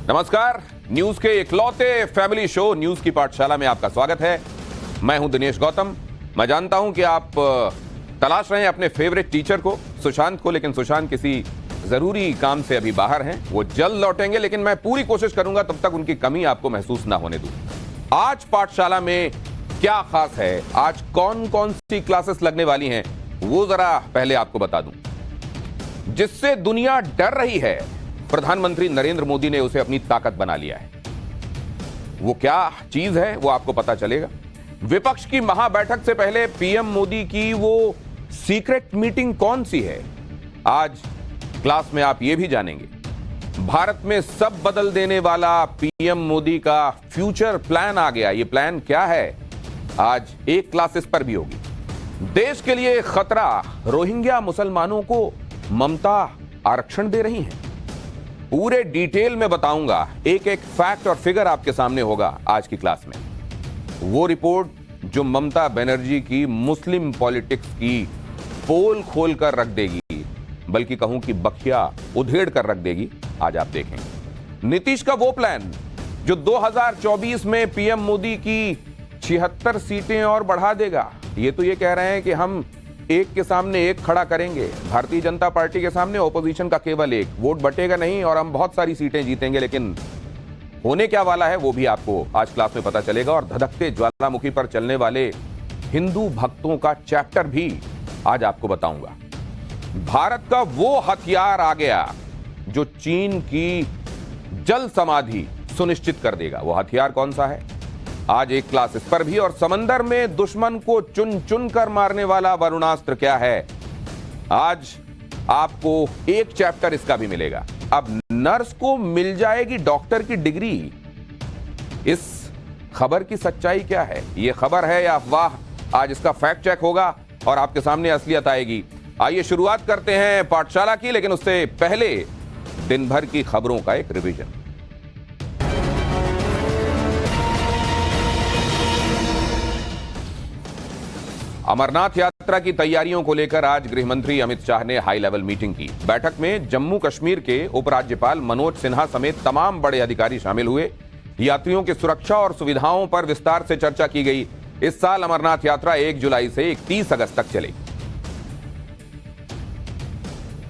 नमस्कार, न्यूज के इकलौते फैमिली शो न्यूज की पाठशाला में आपका स्वागत है। मैं हूं दिनेश गौतम। मैं जानता हूं कि आप तलाश रहे हैं अपने फेवरेट टीचर को, सुशांत को, लेकिन सुशांत किसी जरूरी काम से अभी बाहर हैं। वो जल्द लौटेंगे, लेकिन मैं पूरी कोशिश करूंगा तब तक उनकी कमी आपको महसूस ना होने दूं। आज पाठशाला में क्या खास है, आज कौन कौन सी क्लासेस लगने वाली हैं, वो जरा पहले आपको बता दूं। जिससे दुनिया डर रही है, प्रधानमंत्री नरेंद्र मोदी ने उसे अपनी ताकत बना लिया है। वो क्या चीज है वो आपको पता चलेगा। विपक्ष की महाबैठक से पहले पीएम मोदी की वो सीक्रेट मीटिंग कौन सी है, आज क्लास में आप ये भी जानेंगे। भारत में सब बदल देने वाला पीएम मोदी का फ्यूचर प्लान आ गया। ये प्लान क्या है, आज एक क्लास इस पर भी होगी। देश के लिए खतरा, रोहिंग्या मुसलमानों को ममता आरक्षण दे रही हैं। पूरे डिटेल में बताऊंगा, एक एक फैक्ट और फिगर आपके सामने होगा आज की क्लास में। वो रिपोर्ट जो ममता बनर्जी की मुस्लिम पॉलिटिक्स की पोल खोल कर रख देगी, बल्कि कहूं कि बखिया उधेड़ कर रख देगी, आज आप देखेंगे। नीतीश का वो प्लान जो 2024 में पीएम मोदी की 76 सीटें और बढ़ा देगा। ये तो ये कह रहे हैं कि हम एक के सामने एक खड़ा करेंगे, भारतीय जनता पार्टी के सामने ऑपोजिशन का केवल एक, वोट बटेगा नहीं और हम बहुत सारी सीटें जीतेंगे। लेकिन होने क्या वाला है वो भी आपको आज क्लास में पता चलेगा। और धधकते ज्वालामुखी पर चलने वाले हिंदू भक्तों का चैप्टर भी आज आपको बताऊंगा। भारत का वो हथियार आ गया जो चीन की जल समाधि सुनिश्चित कर देगा। वो हथियार कौन सा है, आज एक क्लास इस पर भी। और समंदर में दुश्मन को चुन चुन कर मारने वाला वरुणास्त्र क्या है, आज आपको एक चैप्टर इसका भी मिलेगा। अब नर्स को मिल जाएगी डॉक्टर की डिग्री, इस खबर की सच्चाई क्या है, ये खबर है या अफवाह, आज इसका फैक्ट चेक होगा और आपके सामने असलियत आएगी। आइए शुरुआत करते हैं पाठशाला की, लेकिन उससे पहले दिन भर की खबरों का एक रिवीजन। अमरनाथ यात्रा की तैयारियों को लेकर आज गृहमंत्री अमित शाह ने हाई लेवल मीटिंग की। बैठक में जम्मू कश्मीर के उपराज्यपाल मनोज सिन्हा समेत तमाम बड़े अधिकारी शामिल हुए। यात्रियों की सुरक्षा और सुविधाओं पर विस्तार से चर्चा की गई। इस साल अमरनाथ यात्रा 1 जुलाई से 31 अगस्त तक चलेगी।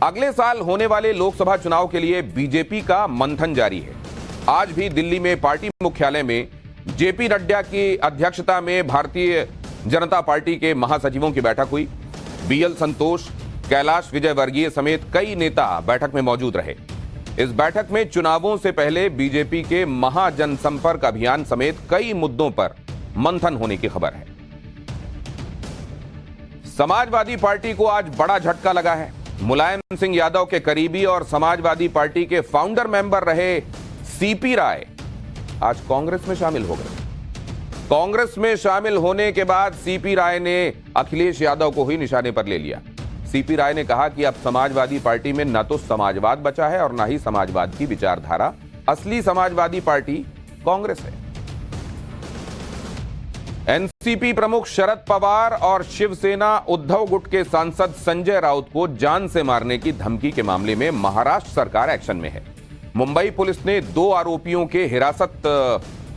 अगले साल होने वाले लोकसभा चुनाव के लिए बीजेपी का मंथन जारी है। आज भी दिल्ली में पार्टी मुख्यालय में जेपी नड्डा की अध्यक्षता में भारतीय जनता पार्टी के महासचिवों की बैठक हुई। बीएल संतोष, कैलाश विजयवर्गीय समेत कई नेता बैठक में मौजूद रहे। इस बैठक में चुनावों से पहले बीजेपी के महाजनसंपर्क अभियान समेत कई मुद्दों पर मंथन होने की खबर है। समाजवादी पार्टी को आज बड़ा झटका लगा है। मुलायम सिंह यादव के करीबी और समाजवादी पार्टी के फाउंडर मेंबर रहे सीपी राय आज कांग्रेस में शामिल हो गए। कांग्रेस में शामिल होने के बाद सीपी राय ने अखिलेश यादव को ही निशाने पर ले लिया। सीपी राय ने कहा कि अब समाजवादी पार्टी में न तो समाजवाद बचा है और न ही समाजवाद की विचारधारा। असली समाजवादी पार्टी कांग्रेस है। एनसीपी प्रमुख शरद पवार और शिवसेना उद्धव गुट के सांसद संजय राउत को जान से मारने की धमकी के मामले में महाराष्ट्र सरकार एक्शन में है। मुंबई पुलिस ने 2 आरोपियों के हिरासत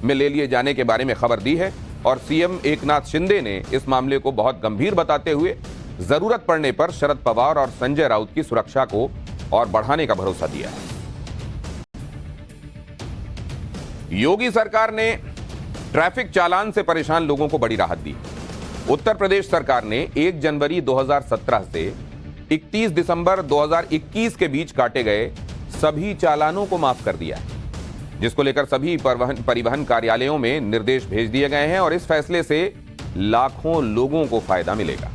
में ले लिए जाने के बारे में खबर दी है और सीएम एकनाथ शिंदे ने इस मामले को बहुत गंभीर बताते हुए जरूरत पड़ने पर शरद पवार और संजय राउत की सुरक्षा को और बढ़ाने का भरोसा दिया है। योगी सरकार ने ट्रैफिक चालान से परेशान लोगों को बड़ी राहत दी। उत्तर प्रदेश सरकार ने 1 जनवरी 2017 से 31 दिसंबर 2021 के बीच काटे गए सभी चालानों को माफ कर दिया है, जिसको लेकर सभी परिवहन कार्यालयों में निर्देश भेज दिए गए हैं और इस फैसले से लाखों लोगों को फायदा मिलेगा।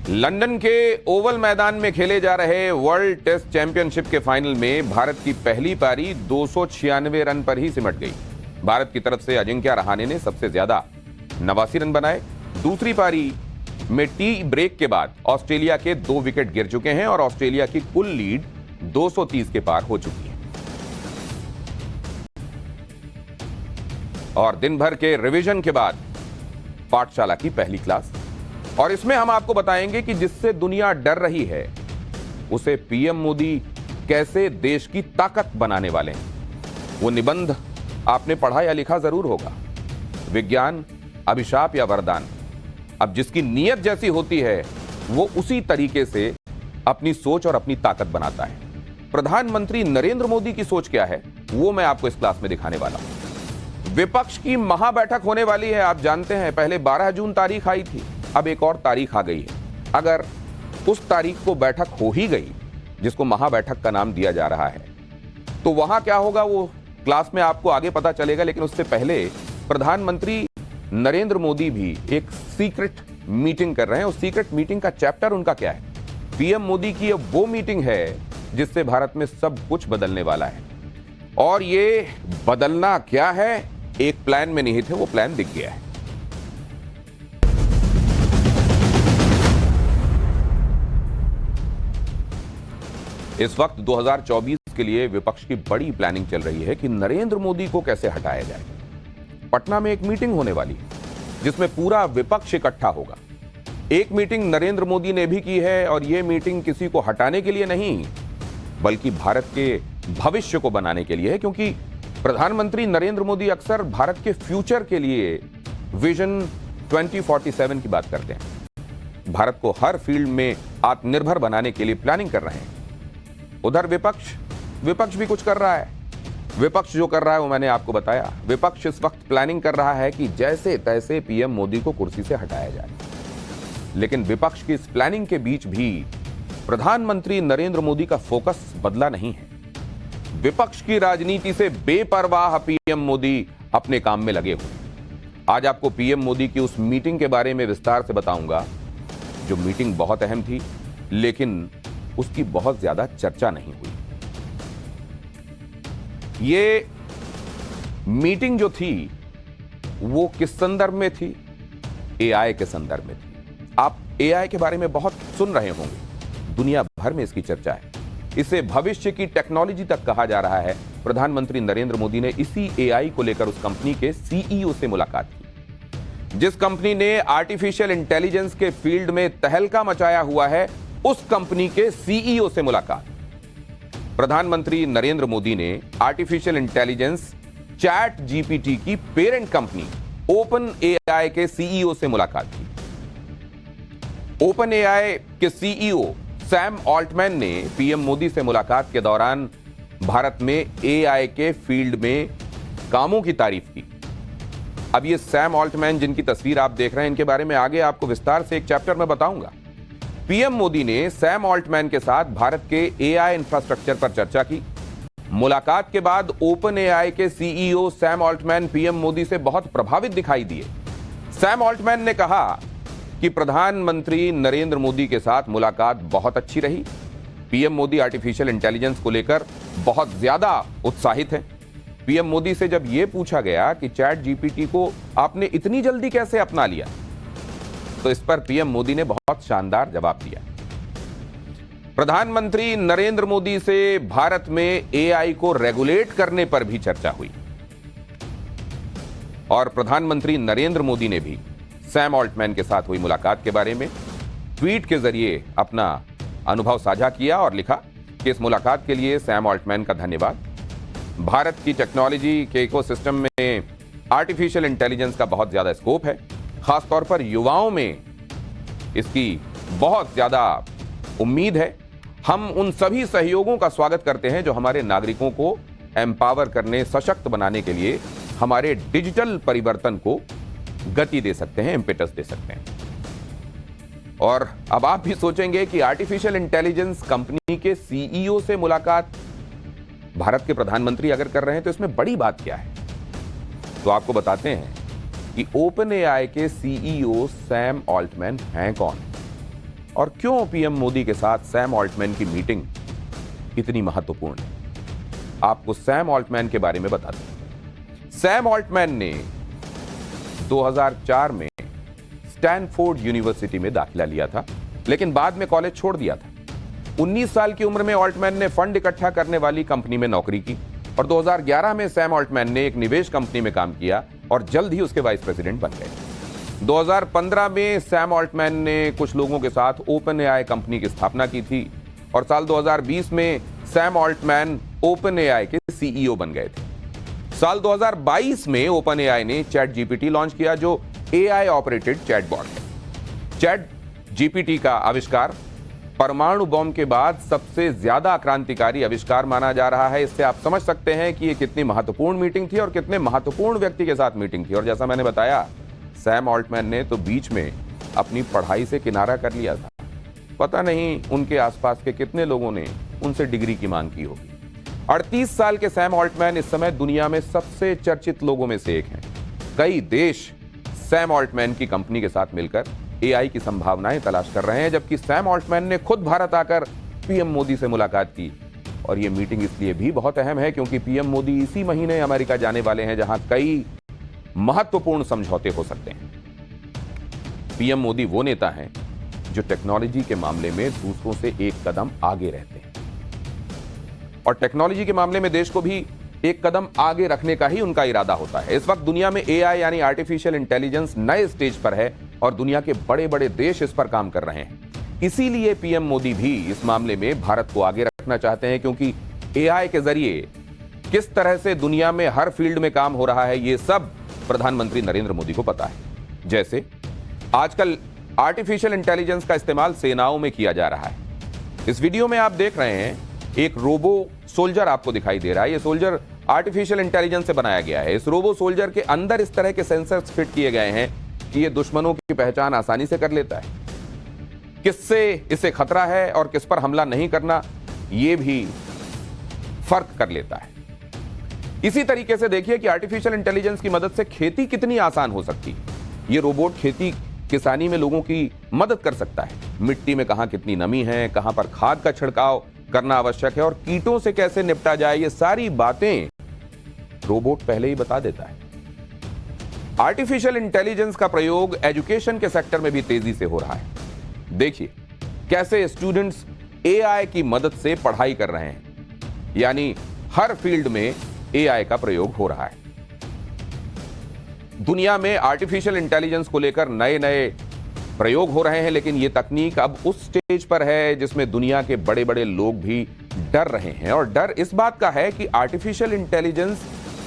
लंदन के ओवल मैदान में खेले जा रहे वर्ल्ड टेस्ट चैंपियनशिप के फाइनल में भारत की पहली पारी 296 रन पर ही सिमट गई। भारत की तरफ से अजिंक्य रहाणे ने सबसे ज्यादा 89 रन बनाए। दूसरी पारी में टी ब्रेक के बाद ऑस्ट्रेलिया के 2 विकेट गिर चुके हैं और ऑस्ट्रेलिया की कुल लीड 230 के पार हो चुकी है। और दिन भर के रिवीजन के बाद पाठशाला की पहली क्लास, और इसमें हम आपको बताएंगे कि जिससे दुनिया डर रही है उसे पीएम मोदी कैसे देश की ताकत बनाने वाले हैं। वो निबंध आपने पढ़ा या लिखा जरूर होगा, विज्ञान अभिशाप या वरदान। अब जिसकी नीयत जैसी होती है वो उसी तरीके से अपनी सोच और अपनी ताकत बनाता है। प्रधानमंत्री नरेंद्र मोदी की सोच क्या है वो मैं आपको इस क्लास में दिखाने वाला हूं। विपक्ष की महाबैठक होने वाली है। आप जानते हैं पहले 12 जून तारीख आई थी, अब एक और तारीख आ गई है। अगर उस तारीख को बैठक हो ही गई जिसको महाबैठक का नाम दिया जा रहा है तो वहां क्या होगा वो क्लास में आपको आगे पता चलेगा। लेकिन उससे पहले प्रधानमंत्री नरेंद्र मोदी भी एक सीक्रेट मीटिंग कर रहे हैं। उस सीक्रेट मीटिंग का चैप्टर उनका क्या है? पीएम मोदी की अब वो मीटिंग है जिससे भारत में सब कुछ बदलने वाला है। और ये बदलना क्या है एक प्लान में निहित है, वो प्लान दिख गया है। इस वक्त 2024 के लिए विपक्ष की बड़ी प्लानिंग चल रही है कि नरेंद्र मोदी को कैसे हटाया जाए। पटना में एक मीटिंग होने वाली है जिसमें पूरा विपक्ष इकट्ठा होगा। एक मीटिंग नरेंद्र मोदी ने भी की है और यह मीटिंग किसी को हटाने के लिए नहीं बल्कि भारत के भविष्य को बनाने के लिए है, क्योंकि प्रधानमंत्री नरेंद्र मोदी अक्सर भारत के फ्यूचर के लिए विजन 2047 की बात करते हैं। भारत को हर फील्ड में आत्मनिर्भर बनाने के लिए प्लानिंग कर रहे हैं। उधर विपक्ष भी कुछ कर रहा है। विपक्ष जो कर रहा है वो मैंने आपको बताया। विपक्ष इस वक्त प्लानिंग कर रहा है कि जैसे तैसे पीएम मोदी को कुर्सी से हटाया जाए। लेकिन विपक्ष की इस प्लानिंग के बीच भी प्रधानमंत्री नरेंद्र मोदी का फोकस बदला नहीं है। विपक्ष की राजनीति से बेपरवाह पीएम मोदी अपने काम में लगे हुए। आज आपको पीएम मोदी की उस मीटिंग के बारे में विस्तार से बताऊंगा जो मीटिंग बहुत अहम थी लेकिन उसकी बहुत ज्यादा चर्चा नहीं हुई। ये मीटिंग जो थी वो किस संदर्भ में थी? एआई के संदर्भ में थी। आप एआई के बारे में बहुत सुन रहे होंगे, दुनिया भर में इसकी चर्चा है। इसे भविष्य की टेक्नोलॉजी तक कहा जा रहा है। प्रधानमंत्री नरेंद्र मोदी ने इसी एआई को लेकर उस कंपनी के सीईओ से मुलाकात की। जिस कंपनी ने आर्टिफिशियल इंटेलिजेंस के फील्ड में तहलका मचाया हुआ है उस कंपनी के सीईओ से मुलाकात। प्रधानमंत्री नरेंद्र मोदी ने आर्टिफिशियल इंटेलिजेंस चैट जीपीटी की पेरेंट कंपनी ओपन एआई के सीईओ से मुलाकात की। ओपन एआई के सीईओ सैम ऑल्टमैन ने पीएम मोदी से मुलाकात के दौरान भारत में एआई के फील्ड में कामों की तारीफ की। अब ये सैम ऑल्टमैन जिनकी तस्वीर आप देख रहे हैं इनके बारे में आगे आपको विस्तार से एक चैप्टर में बताऊंगा। पीएम मोदी ने सैम ऑल्टमैन के साथ भारत के एआई इंफ्रास्ट्रक्चर पर चर्चा की। मुलाकात के बाद ओपन एआई के CEO Sam Altman PM Modi से बहुत प्रभावित दिखाई दिए। सैम ऑल्टमैन ने कहा कि प्रधानमंत्री नरेंद्र मोदी के साथ मुलाकात बहुत अच्छी रही। पीएम मोदी आर्टिफिशियल इंटेलिजेंस को लेकर बहुत ज्यादा उत्साहित हैं। पीएम मोदी से जब यह पूछा गया कि चैट जीपीटी को आपने इतनी जल्दी कैसे अपना लिया तो इस पर पीएम मोदी ने बहुत शानदार जवाब दिया। प्रधानमंत्री नरेंद्र मोदी से भारत में एआई को रेगुलेट करने पर भी चर्चा हुई और प्रधानमंत्री नरेंद्र मोदी ने भी सैम ऑल्टमैन के साथ हुई मुलाकात के बारे में ट्वीट के जरिए अपना अनुभव साझा किया और लिखा कि इस मुलाकात के लिए सैम ऑल्टमैन का धन्यवाद। भारत की टेक्नोलॉजी के इकोसिस्टम में आर्टिफिशियल इंटेलिजेंस का बहुत ज्यादा स्कोप है, खासतौर पर युवाओं में इसकी बहुत ज्यादा उम्मीद है। हम उन सभी सहयोगों का स्वागत करते हैं जो हमारे नागरिकों को एम्पावर करने, सशक्त बनाने के लिए हमारे डिजिटल परिवर्तन को गति दे सकते हैं, इम्पेटस दे सकते हैं। और अब आप भी सोचेंगे कि आर्टिफिशियल इंटेलिजेंस कंपनी के सीईओ से मुलाकात भारत के प्रधानमंत्री अगर कर रहे हैं तो इसमें बड़ी बात क्या है। तो आपको बताते हैं कि ओपन एआई के सीईओ सैम ऑल्टमैन हैं कौन और क्यों पीएम मोदी के साथ सैम ऑल्टमैन की मीटिंग इतनी महत्वपूर्ण है। आपको सैम ऑल्टमैन के बारे में बताते हैं। सैम ऑल्टमैन ने 2004 में स्टैनफोर्ड यूनिवर्सिटी में दाखिला लिया था लेकिन बाद में कॉलेज छोड़ दिया था। 19 साल की उम्र में ऑल्टमैन ने फंड इकट्ठा करने वाली कंपनी में नौकरी की और 2011 में सैम ऑल्टमैन ने एक निवेश कंपनी में काम किया और जल्द ही उसके वाइस प्रेसिडेंट बन गए। 2015 में सैम ऑल्टमैन ने कुछ लोगों के साथ ओपन एआई कंपनी की स्थापना की थी और साल 2020 में सैम ऑल्टमैन ओपन एआई के सीईओ बन गए थे। साल 2022 में ओपन एआई ने चैट जीपीटी लॉन्च किया, जो एआई ऑपरेटेड चैटबॉट है। चैट जीपीटी का आविष्कार परमाणु बम के बाद सबसे ज्यादा क्रांतिकारी आविष्कार माना जा रहा है। इससे आप समझ सकते हैं कि यह कितनी महत्वपूर्ण मीटिंग थी और कितने महत्वपूर्ण व्यक्ति के साथ मीटिंग थी। और जैसा मैंने बताया, सैम ऑल्टमैन ने तो बीच में अपनी पढ़ाई से किनारा कर लिया था। पता नहीं उनके आसपास के कितने लोगों ने उनसे डिग्री की मांग की होगी। 38 साल के सैम ऑल्टमैन इस समय दुनिया में सबसे चर्चित लोगों में से एक हैं। कई देश सैम ऑल्टमैन की कंपनी के साथ मिलकर एआई की संभावनाएं तलाश कर रहे हैं, जबकि सैम ऑल्टमैन ने खुद भारत आकर पीएम मोदी से मुलाकात की। और यह मीटिंग इसलिए भी बहुत अहम है क्योंकि पीएम मोदी इसी महीने अमेरिका जाने वाले हैं, जहां कई महत्वपूर्ण समझौते हो सकते हैं। पीएम मोदी वो नेता हैं जो टेक्नोलॉजी के मामले में दूसरों से एक कदम आगे रहते हैं, और टेक्नोलॉजी के मामले में देश को भी एक कदम आगे रखने का ही उनका इरादा होता है। इस वक्त दुनिया में एआई यानी आर्टिफिशियल इंटेलिजेंस नए स्टेज पर है और दुनिया के बड़े बड़े देश इस पर काम कर रहे हैं। इसीलिए पीएम मोदी भी इस मामले में भारत को आगे रखना चाहते हैं, क्योंकि एआई के जरिए किस तरह से दुनिया में हर फील्ड में काम हो रहा है, यह सब प्रधानमंत्री नरेंद्र मोदी को पता है। जैसे आजकल आर्टिफिशियल इंटेलिजेंस का इस्तेमाल सेनाओं में किया जा रहा है। इस वीडियो में आप देख रहे हैं एक रोबो सोल्जर आपको दिखाई दे रहा है। यह सोल्जर आर्टिफिशियल इंटेलिजेंस से बनाया गया है। इस रोबो सोल्जर के अंदर इस तरह के सेंसर्स फिट किए गए हैं कि यह दुश्मनों की पहचान आसानी से कर लेता है। किससे इसे खतरा है और किस पर हमला नहीं करना, यह भी फर्क कर लेता है। इसी तरीके से देखिए कि आर्टिफिशियल इंटेलिजेंस की मदद से खेती कितनी आसान हो सकती है। यह रोबोट खेती किसानी में लोगों की मदद कर सकता है। मिट्टी में कहां कितनी नमी है, कहां पर खाद का छिड़काव करना आवश्यक है और कीटों से कैसे निपटा जाए, ये सारी बातें रोबोट पहले ही बता देता है। आर्टिफिशियल इंटेलिजेंस का प्रयोग एजुकेशन के सेक्टर में भी तेजी से हो रहा है। देखिए कैसे स्टूडेंट्स एआई की मदद से पढ़ाई कर रहे हैं, यानी हर फील्ड में एआई का प्रयोग हो रहा है। दुनिया में आर्टिफिशियल इंटेलिजेंस को लेकर नए नए प्रयोग हो रहे हैं, लेकिन यह तकनीक अब उस स्टेज पर है जिसमें दुनिया के बड़े बड़े लोग भी डर रहे हैं। और डर इस बात का है कि आर्टिफिशियल इंटेलिजेंस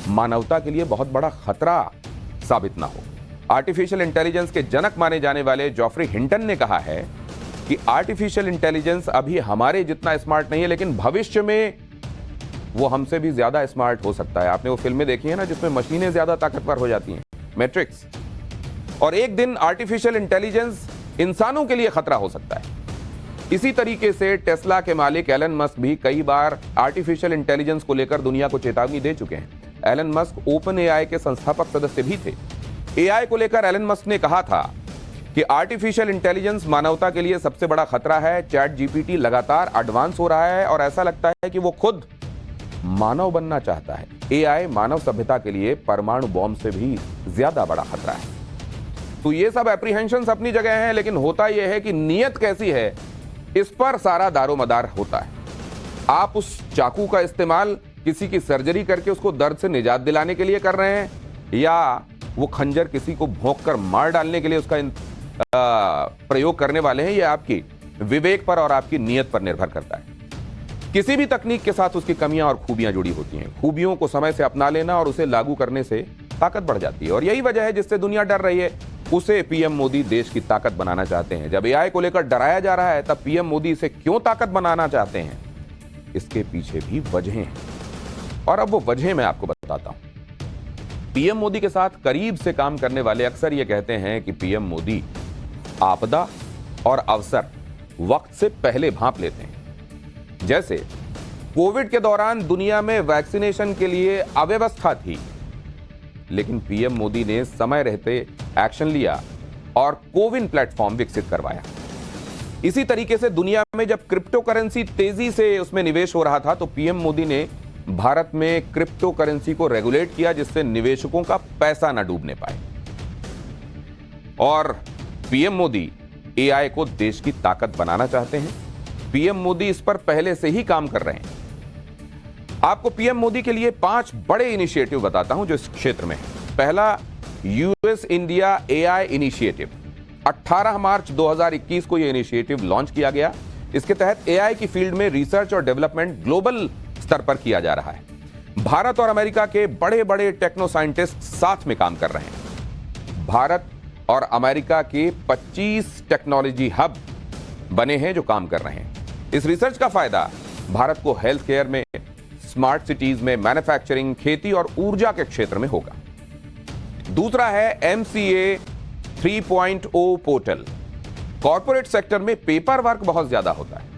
मानवता के लिए बहुत बड़ा खतरा साबित ना हो। आर्टिफिशियल इंटेलिजेंस के जनक माने जाने वाले जॉफ्री हिंटन ने कहा है कि आर्टिफिशियल इंटेलिजेंस अभी हमारे जितना स्मार्ट नहीं है, लेकिन भविष्य में वो हमसे भी ज्यादा स्मार्ट हो सकता है। आपने वो फिल्में देखी है ना जिसमें मशीनें ज्यादा ताकतवर हो जाती हैं, मैट्रिक्स। और एक दिन आर्टिफिशियल इंटेलिजेंस इंसानों के लिए खतरा हो सकता है। इसी तरीके से टेस्ला के मालिक एलन मस्क भी कई बार आर्टिफिशियल इंटेलिजेंस को लेकर दुनिया को चेतावनी दे चुके हैं। एलन मस्क ओपन एआई के संस्थापक सदस्य भी थे। एआई को लेकर एलन मस्क ने कहा था कि आर्टिफिशियल इंटेलिजेंस मानवता के लिए सबसे बड़ा खतरा है। चैट जीपीटी लगातार एडवांस हो रहा है और ऐसा लगता है कि वो खुद मानव बनना चाहता है। एआई मानव सभ्यता के लिए परमाणु बॉम्ब से भी ज्यादा बड़ा खतरा है। तो ये सब एप्रीहेंशंस अपनी जगह हैं, लेकिन होता यह है कि नीयत कैसी है, इस पर सारा दारोमदार होता है। आप उस चाकू का इस्तेमाल किसी की सर्जरी करके उसको दर्द से निजात दिलाने के लिए कर रहे हैं, या वो खंजर किसी को भोंक कर मार डालने के लिए उसका प्रयोग करने वाले हैं, ये आपकी विवेक पर और आपकी नीयत पर निर्भर करता है। किसी भी तकनीक के साथ उसकी कमियां और खूबियां जुड़ी होती हैं। खूबियों को समय से अपना लेना और उसे लागू करने से ताकत बढ़ जाती है, और यही वजह है जिससे दुनिया डर रही है। उसे पीएम मोदी देश की ताकत बनाना चाहते हैं। जब एआई को लेकर डराया जा रहा है, तब पीएम मोदी इसे क्यों ताकत बनाना चाहते हैं, इसके पीछे भी वजहें हैं, और अब वो वजह मैं आपको बताता हूं। पीएम मोदी के साथ करीब से काम करने वाले अक्सर ये कहते हैं कि पीएम मोदी आपदा और अवसर वक्त से पहले भांप लेते हैं। जैसे कोविड के दौरान दुनिया में वैक्सीनेशन के लिए अव्यवस्था थी, लेकिन पीएम मोदी ने समय रहते एक्शन लिया और कोविन प्लेटफॉर्म विकसित करवाया। इसी तरीके से दुनिया में जब क्रिप्टो करेंसी तेजी से उसमें निवेश हो रहा था, तो पीएम मोदी ने भारत में क्रिप्टो करेंसी को रेगुलेट किया, जिससे निवेशकों का पैसा न डूबने पाए। और पीएम मोदी एआई को देश की ताकत बनाना चाहते हैं। पीएम मोदी इस पर पहले से ही काम कर रहे हैं। आपको पीएम मोदी के लिए 5 बड़े इनिशिएटिव बताता हूं जो इस क्षेत्र में है। पहला, यूएस इंडिया एआई इनिशिएटिव। 18 मार्च 2021 को यह इनिशिएटिव लॉन्च किया गया। इसके तहत एआई की फील्ड में रिसर्च और डेवलपमेंट ग्लोबल स्तर पर किया जा रहा है। भारत और अमेरिका के बड़े बड़े टेक्नो साइंटिस्ट साथ में काम कर रहे हैं। भारत और अमेरिका के 25 टेक्नोलॉजी हब बने हैं जो काम कर रहे हैं। इस रिसर्च का फायदा भारत को हेल्थ केयर में, स्मार्ट सिटीज में, मैन्युफैक्चरिंग, खेती और ऊर्जा के क्षेत्र में होगा। दूसरा है MCA 3.0 पोर्टल। कॉर्पोरेट सेक्टर में पेपर वर्क बहुत ज्यादा होता है।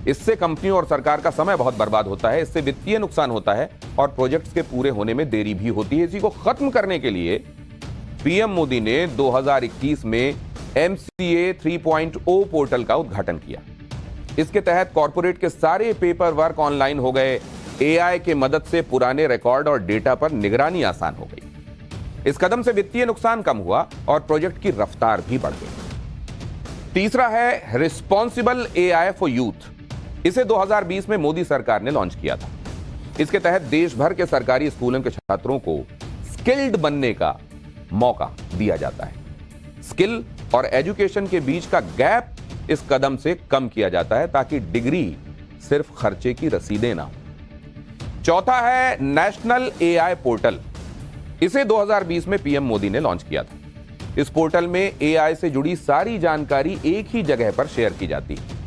इससे कंपनियों और सरकार का समय बहुत बर्बाद होता है, इससे वित्तीय नुकसान होता है और प्रोजेक्ट्स के पूरे होने में देरी भी होती है। इसी को खत्म करने के लिए पीएम मोदी ने 2021 में MCA 3.0 पोर्टल का उद्घाटन किया। इसके तहत कॉर्पोरेट के सारे पेपर वर्क ऑनलाइन हो गए। एआई के मदद से पुराने रिकॉर्ड और डेटा पर निगरानी आसान हो गई। इस कदम से वित्तीय नुकसान कम हुआ और प्रोजेक्ट की रफ्तार भी बढ़ गई। तीसरा है रिस्पॉन्सिबल एआई फॉर यूथ। इसे 2020 में मोदी सरकार ने लॉन्च किया था। इसके तहत देश भर के सरकारी स्कूलों के छात्रों को स्किल्ड बनने का मौका दिया जाता है। स्किल और एजुकेशन के बीच का गैप इस कदम से कम किया जाता है ताकि डिग्री सिर्फ खर्चे की रसीदें ना हो। चौथा है नेशनल एआई पोर्टल। इसे 2020 में पीएम मोदी ने लॉन्च किया था। इस पोर्टल में एआई से जुड़ी सारी जानकारी एक ही जगह पर शेयर की जाती है।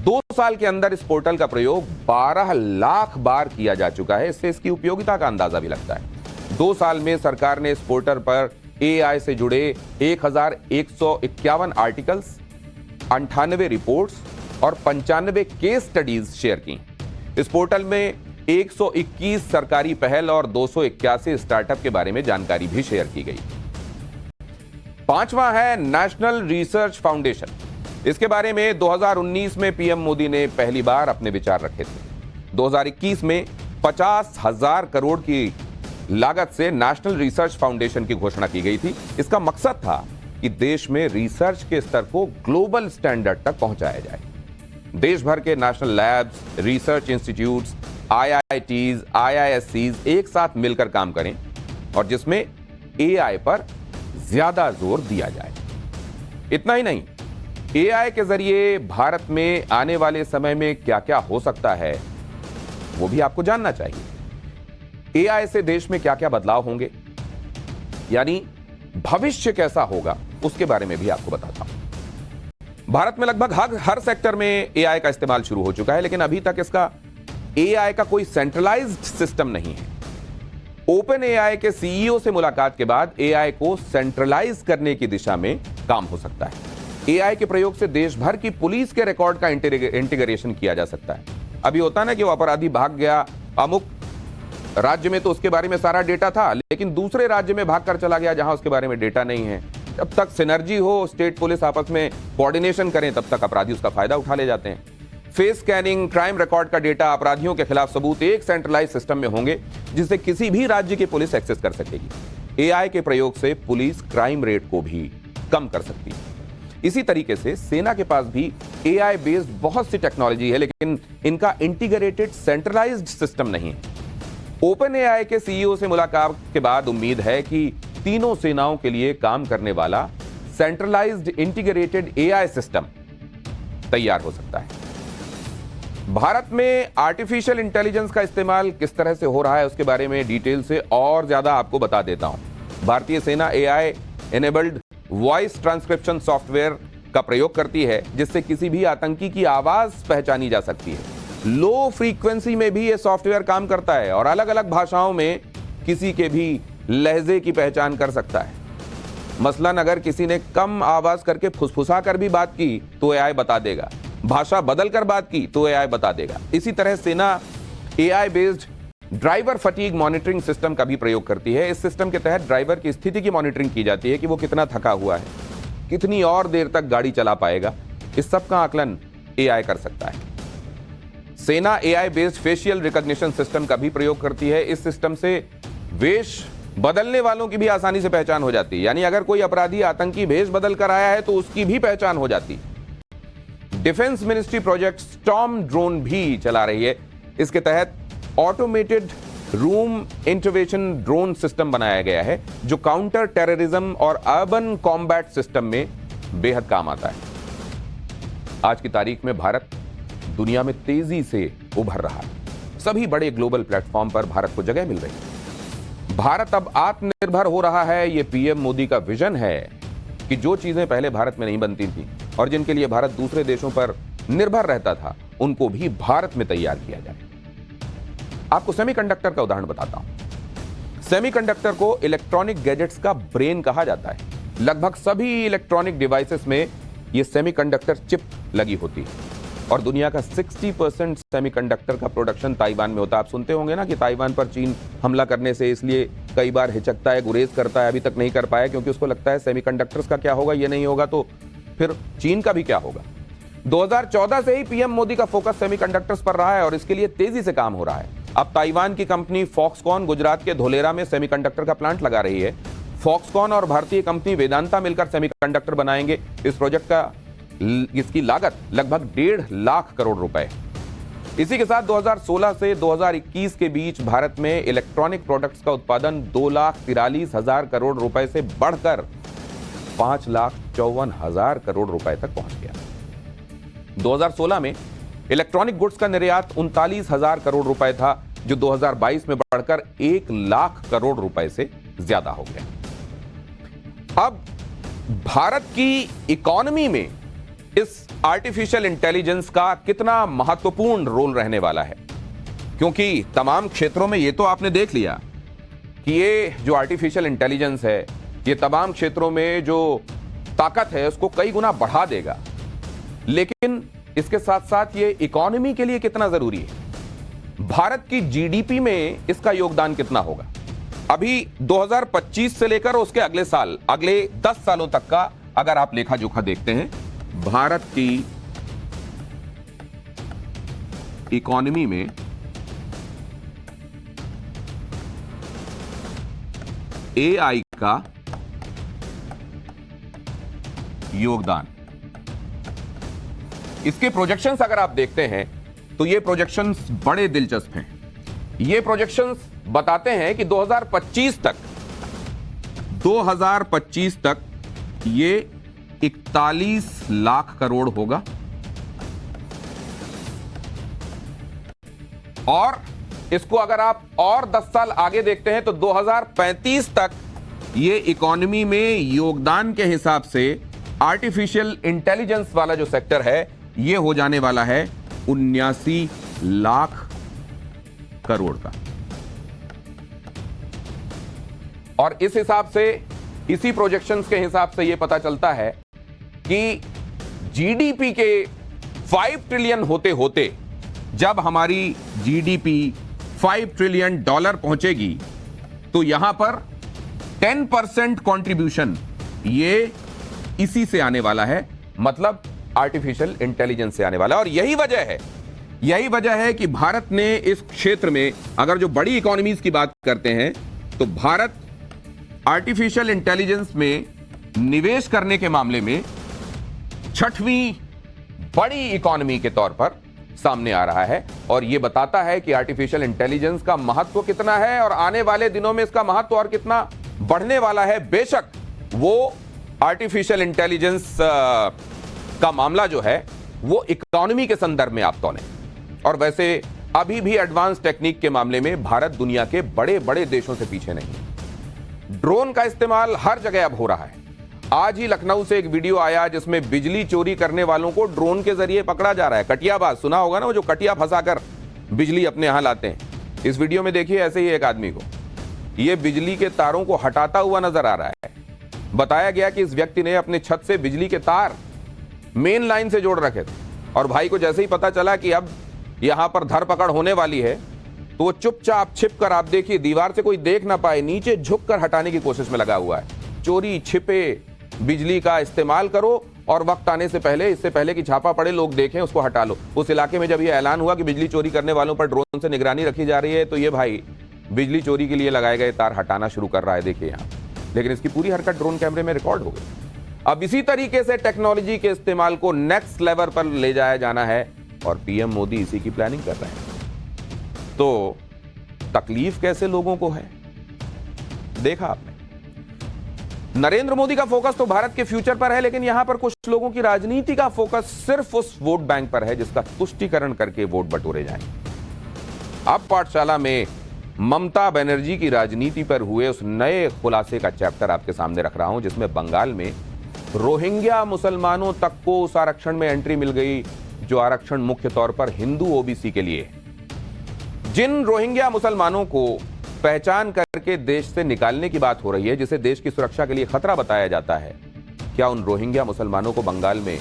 2 साल के अंदर इस पोर्टल का प्रयोग 12 लाख बार किया जा चुका है। इससे इसकी उपयोगिता का अंदाजा भी लगता है। 2 साल में सरकार ने इस पोर्टल पर एआई से जुड़े 1151 आर्टिकल्स, 98 रिपोर्ट्स और 95 केस स्टडीज शेयर की। इस पोर्टल में 121 सरकारी पहल और 281 स्टार्टअप के बारे में जानकारी भी शेयर की गई। पांचवा है नेशनल रिसर्च फाउंडेशन। इसके बारे में 2019 में पीएम मोदी ने पहली बार अपने विचार रखे थे। 2021 में 50,000 करोड़ की लागत से नेशनल रिसर्च फाउंडेशन की घोषणा की गई थी। इसका मकसद था कि देश में रिसर्च के स्तर को ग्लोबल स्टैंडर्ड तक पहुंचाया जाए। देश भर के national labs, research institutes, IITs, IISCs एक साथ मिलकर काम करें और जिसमें एआई पर ज्यादा जोर दिया जाए। इतना ही नहीं, एआई के जरिए भारत में आने वाले समय में क्या क्या हो सकता है वो भी आपको जानना चाहिए। एआई से देश में क्या क्या बदलाव होंगे, यानी भविष्य कैसा होगा, उसके बारे में भी आपको बताता हूं। भारत में लगभग हर सेक्टर में एआई का इस्तेमाल शुरू हो चुका है, लेकिन अभी तक इसका एआई का कोई सेंट्रलाइज्ड सिस्टम नहीं है। ओपन एआई के सीईओ से मुलाकात के बाद एआई को सेंट्रलाइज करने की दिशा में काम हो सकता है। एआई के प्रयोग से देश भर की पुलिस के रिकॉर्ड का इंटीग्रेशन किया जा सकता है। अभी होता है ना कि वो अपराधी भाग गया अमुक राज्य में, तो उसके बारे में सारा डेटा था, लेकिन दूसरे राज्य में भाग कर चला गया जहां उसके बारे में डेटा नहीं है। जब तक सिनर्जी हो, स्टेट पुलिस आपस में कोऑर्डिनेशन करें, तब तक अपराधी उसका फायदा उठा ले जाते हैं। फेस स्कैनिंग, क्राइम रिकॉर्ड का डेटा, अपराधियों के खिलाफ सबूत एक सेंट्रलाइज सिस्टम में होंगे जिसे किसी भी राज्य की पुलिस एक्सेस कर सकेगी। एआई के प्रयोग से पुलिस क्राइम रेट को भी कम कर सकती है। इसी तरीके से सेना के पास भी एआई बेस्ड बहुत सी टेक्नोलॉजी है, लेकिन इनका इंटीग्रेटेड सेंट्रलाइज्ड सिस्टम नहीं है। ओपन एआई के सीईओ से मुलाकात के बाद उम्मीद है कि तीनों सेनाओं के लिए काम करने वाला सेंट्रलाइज्ड इंटीग्रेटेड एआई सिस्टम तैयार हो सकता है। भारत में आर्टिफिशियल इंटेलिजेंस का इस्तेमाल किस तरह से हो रहा है उसके बारे में डिटेल से और ज्यादा आपको बता देता हूं। भारतीय सेना AI enabled voice transcription software का प्रयोग करती है, जिससे किसी भी आतंकी की आवाज पहचानी जा सकती है। लो फ्रीक्वेंसी में भी यह सॉफ्टवेयर काम करता है और अलग अलग भाषाओं में किसी के भी लहजे की पहचान कर सकता है। मसलन अगर किसी ने कम आवाज करके फुसफुसा कर भी बात की तो एआई बता देगा, भाषा बदल कर बात की तो एआई बता देगा। इसी तरह सेना AI based driver fatigue monitoring system का भी प्रयोग करती है। इस सिस्टम के तहत ड्राइवर की स्थिति की मॉनिटरिंग की जाती है कि वो कितना थका हुआ है, कितनी और देर तक गाड़ी चला पाएगा। इस सब का आकलन एआई कर सकता है। सेना AI based facial recognition system का भी प्रयोग करती है। इस सिस्टम से वेश बदलने वालों की भी आसानी से पहचान हो जाती है, यानी अगर कोई अपराधी आतंकी भेष बदल कर आया है तो उसकी भी पहचान हो जाती है। Defence ministry project storm drone भी चला रही है। इसके तहत automated room intervention drone system बनाया गया है जो काउंटर टेररिज्म और अर्बन कॉम्बैट सिस्टम में बेहद काम आता है। आज की तारीख में भारत दुनिया में तेजी से उभर रहा है। सभी बड़े ग्लोबल प्लेटफॉर्म पर भारत को जगह मिल रही है। भारत अब आत्मनिर्भर हो रहा है। यह पीएम मोदी का विजन है कि जो चीजें पहले भारत में नहीं बनती थी और जिनके लिए भारत दूसरे देशों पर निर्भर रहता था, उनको भी भारत में तैयार किया जाए। आपको सेमीकंडक्टर का उदाहरण बताता हूं। सेमीकंडक्टर को इलेक्ट्रॉनिक गैजेट्स का ब्रेन कहा जाता है। लगभग सभी इलेक्ट्रॉनिक डिवाइसेस में यह सेमीकंडक्टर चिप लगी होती है और दुनिया का 60% सेमीकंडक्टर का प्रोडक्शन ताइवान में होता है। आप सुनते होंगे ना कि ताइवान पर चीन हमला करने से इसलिए कई बार हिचकता है, गुरेज करता है, अभी तक नहीं कर पाया क्योंकि उसको लगता है सेमीकंडक्टर्स का क्या होगा, ये नहीं होगा तो फिर चीन का भी क्या होगा। 2014 से ही पीएम मोदी का फोकस सेमीकंडक्टर्स पर रहा है और इसके लिए तेजी से काम हो रहा है। अब ताइवान की कंपनी फॉक्सकॉन गुजरात के धोलेरा में सेमीकंडक्टर का प्लांट लगा रही है। फॉक्सकॉन और भारतीय कंपनी वेदांता मिलकर सेमीकंडक्टर बनाएंगे। इस प्रोजेक्ट का इसकी लागत लगभग 1.5 लाख करोड़ रुपए। इसी के साथ 2016 से 2021 के बीच भारत में इलेक्ट्रॉनिक प्रोडक्ट्स का उत्पादन 2,43,000 करोड़ रुपए से बढ़कर 5,54,000 करोड़ रुपए तक पहुंच गया। 2016 में इलेक्ट्रॉनिक गुड्स का निर्यात 39,000 करोड़ रुपए था, जो 2022 में बढ़कर 1 लाख करोड़ रुपए से ज्यादा हो गया। अब भारत की इकोनॉमी में इस आर्टिफिशियल इंटेलिजेंस का कितना महत्वपूर्ण रोल रहने वाला है, क्योंकि तमाम क्षेत्रों में ये तो आपने देख लिया कि ये जो आर्टिफिशियल इंटेलिजेंस है, ये तमाम क्षेत्रों में जो ताकत है उसको कई गुना बढ़ा देगा। लेकिन इसके साथ साथ ये इकोनॉमी के लिए कितना जरूरी है, भारत की जीडीपी में इसका योगदान कितना होगा। अभी 2025 से लेकर उसके अगले साल, अगले 10 सालों तक का अगर आप लेखा जोखा देखते हैं, भारत की इकोनॉमी में एआई का योगदान, इसके प्रोजेक्शंस अगर आप देखते हैं तो ये प्रोजेक्शंस बड़े दिलचस्प हैं। ये प्रोजेक्शंस बताते हैं कि 2025 तक ये 41 लाख करोड़ होगा और इसको अगर आप और 10 साल आगे देखते हैं तो 2035 तक ये इकोनॉमी में योगदान के हिसाब से आर्टिफिशियल इंटेलिजेंस वाला जो सेक्टर है ये हो जाने वाला है 79 लाख करोड़ का। और इस हिसाब से, इसी प्रोजेक्शंस के हिसाब से यह पता चलता है कि जीडीपी के 5 ट्रिलियन होते होते जब हमारी जीडीपी 5 ट्रिलियन डॉलर पहुंचेगी तो यहां पर 10% कंट्रीब्यूशन ये इसी से आने वाला है, मतलब आर्टिफिशियल इंटेलिजेंस से आने वाला है। और यही वजह है कि भारत ने इस क्षेत्र में, अगर जो बड़ी इकोनॉमीज की बात करते हैं तो भारत आर्टिफिशियल इंटेलिजेंस में निवेश करने के मामले में 6वीं बड़ी इकोनॉमी के तौर पर सामने आ रहा है। और यह बताता है कि आर्टिफिशियल इंटेलिजेंस का महत्व कितना है और आने वाले दिनों में इसका महत्व और कितना बढ़ने वाला है। बेशक वो आर्टिफिशियल इंटेलिजेंस का मामला जो है वो इकोनॉमी के संदर्भ में आप तोलें, और वैसे अभी भी एडवांस टेक्निक के मामले में भारत दुनिया के बड़े बड़े देशों से पीछे नहीं। ड्रोन का इस्तेमाल हर जगह अब हो रहा है। आज ही लखनऊ से एक वीडियो आया जिसमें बिजली चोरी करने वालों को ड्रोन के जरिए पकड़ा जा रहा है। कटियाबाज सुना होगा ना, वो जो कटिया फंसाकर बिजली अपने यहां लाते हैं। इस वीडियो में देखिए ऐसे ही एक आदमी को, यह बिजली के तारों को हटाता हुआ नजर आ रहा है। बताया गया कि इस व्यक्ति ने अपने छत से बिजली के तार मेन लाइन से जोड़ रखे थे और भाई को जैसे ही पता चला कि अब यहां पर धरपकड़ होने वाली है तो वो चुपचाप छिपकर, आप देखिए दीवार से कोई देख ना पाए, नीचे झुककर हटाने की कोशिश में लगा हुआ है। चोरी छिपे बिजली का इस्तेमाल करो और वक्त आने से पहले, इससे पहले कि छापा पड़े, लोग देखें, उसको हटा लो। उस इलाके में जब यह ऐलान हुआ कि बिजली चोरी करने वालों पर ड्रोन से निगरानी रखी जा रही है तो ये भाई बिजली चोरी के लिए लगाए गए तार हटाना शुरू कर रहा है, देखिए यहां। लेकिन इसकी पूरी हरकत ड्रोन कैमरे में रिकॉर्ड हो गई। अब इसी तरीके से टेक्नोलॉजी के इस्तेमाल को नेक्स्ट लेवल पर ले जाया जाना है और पीएम मोदी इसी की प्लानिंग कर रहे हैं। तो तकलीफ कैसे लोगों को है देखा आपने। नरेंद्र मोदी का फोकस तो भारत के फ्यूचर पर है, लेकिन यहां पर कुछ लोगों की राजनीति का फोकस सिर्फ उस वोट बैंक पर है जिसका तुष्टीकरण करके वोट बटोरे जाएं। अब पाठशाला में ममता बनर्जी की राजनीति पर हुए उस नए खुलासे का चैप्टर आपके सामने रख रहा हूं, जिसमें बंगाल में रोहिंग्या मुसलमानों तक को उस आरक्षण में एंट्री मिल गई जो आरक्षण मुख्य तौर पर हिंदू ओबीसी के लिए। जिन रोहिंग्या मुसलमानों को पहचान करके देश से निकालने की बात हो रही है, जिसे देश की सुरक्षा के लिए खतरा बताया जाता है, क्या उन रोहिंग्या मुसलमानों को बंगाल में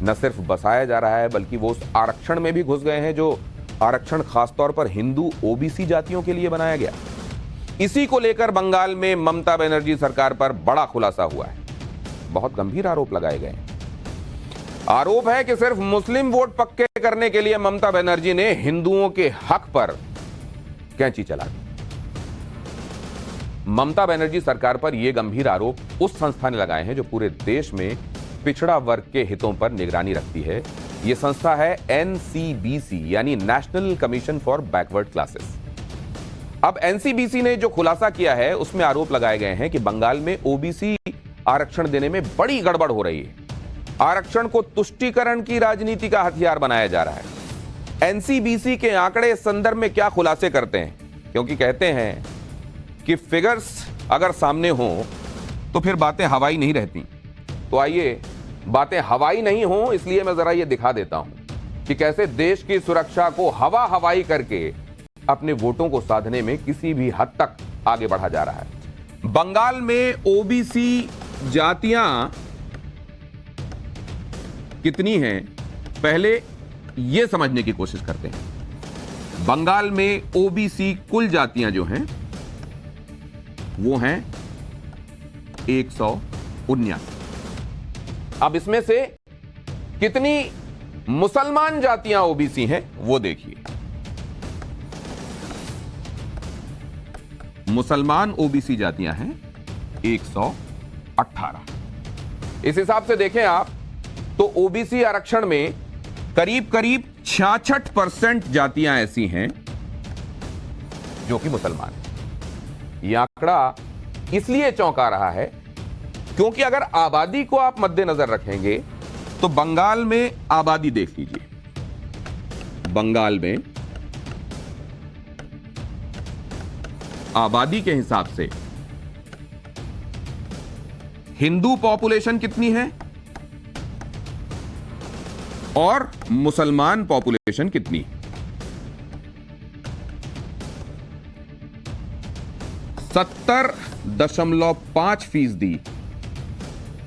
न सिर्फ बसाया जा रहा है बल्कि वो उस आरक्षण में भी घुस गए हैं जो आरक्षण खासतौर पर हिंदू ओबीसी जातियों के लिए बनाया गया। इसी को लेकर बंगाल में ममता बनर्जी सरकार पर बड़ा खुलासा हुआ है। बहुत गंभीर आरोप लगाए गए हैं। आरोप है कि सिर्फ मुस्लिम वोट पक्के करने के लिए ममता बनर्जी ने हिंदुओं के हक पर कैंची चला दी। ममता बनर्जी सरकार पर यह गंभीर आरोप उस संस्था ने लगाए हैं जो पूरे देश में पिछड़ा वर्ग के हितों पर निगरानी रखती है। यह संस्था है एनसीबीसी, यानी national commission for backward classes. अब एनसीबीसी ने जो खुलासा किया है उसमें आरोप लगाए गए हैं कि बंगाल में ओबीसी आरक्षण देने में बड़ी गड़बड़ हो रही है। आरक्षण को तुष्टीकरण की राजनीति का हथियार बनाया जा रहा है। एनसीबीसी के आंकड़े इस संदर्भ में क्या खुलासे करते हैं, क्योंकि कहते हैं कि फिगर्स अगर सामने हो तो फिर बातें हवाई नहीं रहती। तो आइए, बातें हवाई नहीं हो इसलिए मैं जरा ये दिखा देता हूं कि कैसे देश की सुरक्षा को हवाई करके अपने वोटों को साधने में किसी भी हद तक आगे बढ़ा जा रहा है। बंगाल में ओबीसी जातियां कितनी हैं, पहले यह समझने की कोशिश करते हैं। बंगाल में ओबीसी कुल जातियां जो हैं वो हैं 179। अब इसमें से कितनी मुसलमान जातियां ओबीसी हैं वो देखिए। मुसलमान ओबीसी जातियां हैं 118। इस हिसाब से देखें आप तो ओबीसी आरक्षण में करीब 66% जातियां ऐसी हैं जो कि मुसलमान हैं। यह आंकड़ा इसलिए चौंका रहा है क्योंकि अगर आबादी को आप मद्देनजर रखेंगे तो बंगाल में आबादी देख लीजिए। बंगाल में आबादी के हिसाब से हिंदू पॉपुलेशन कितनी है और मुसलमान पॉपुलेशन कितनी है। 70.5%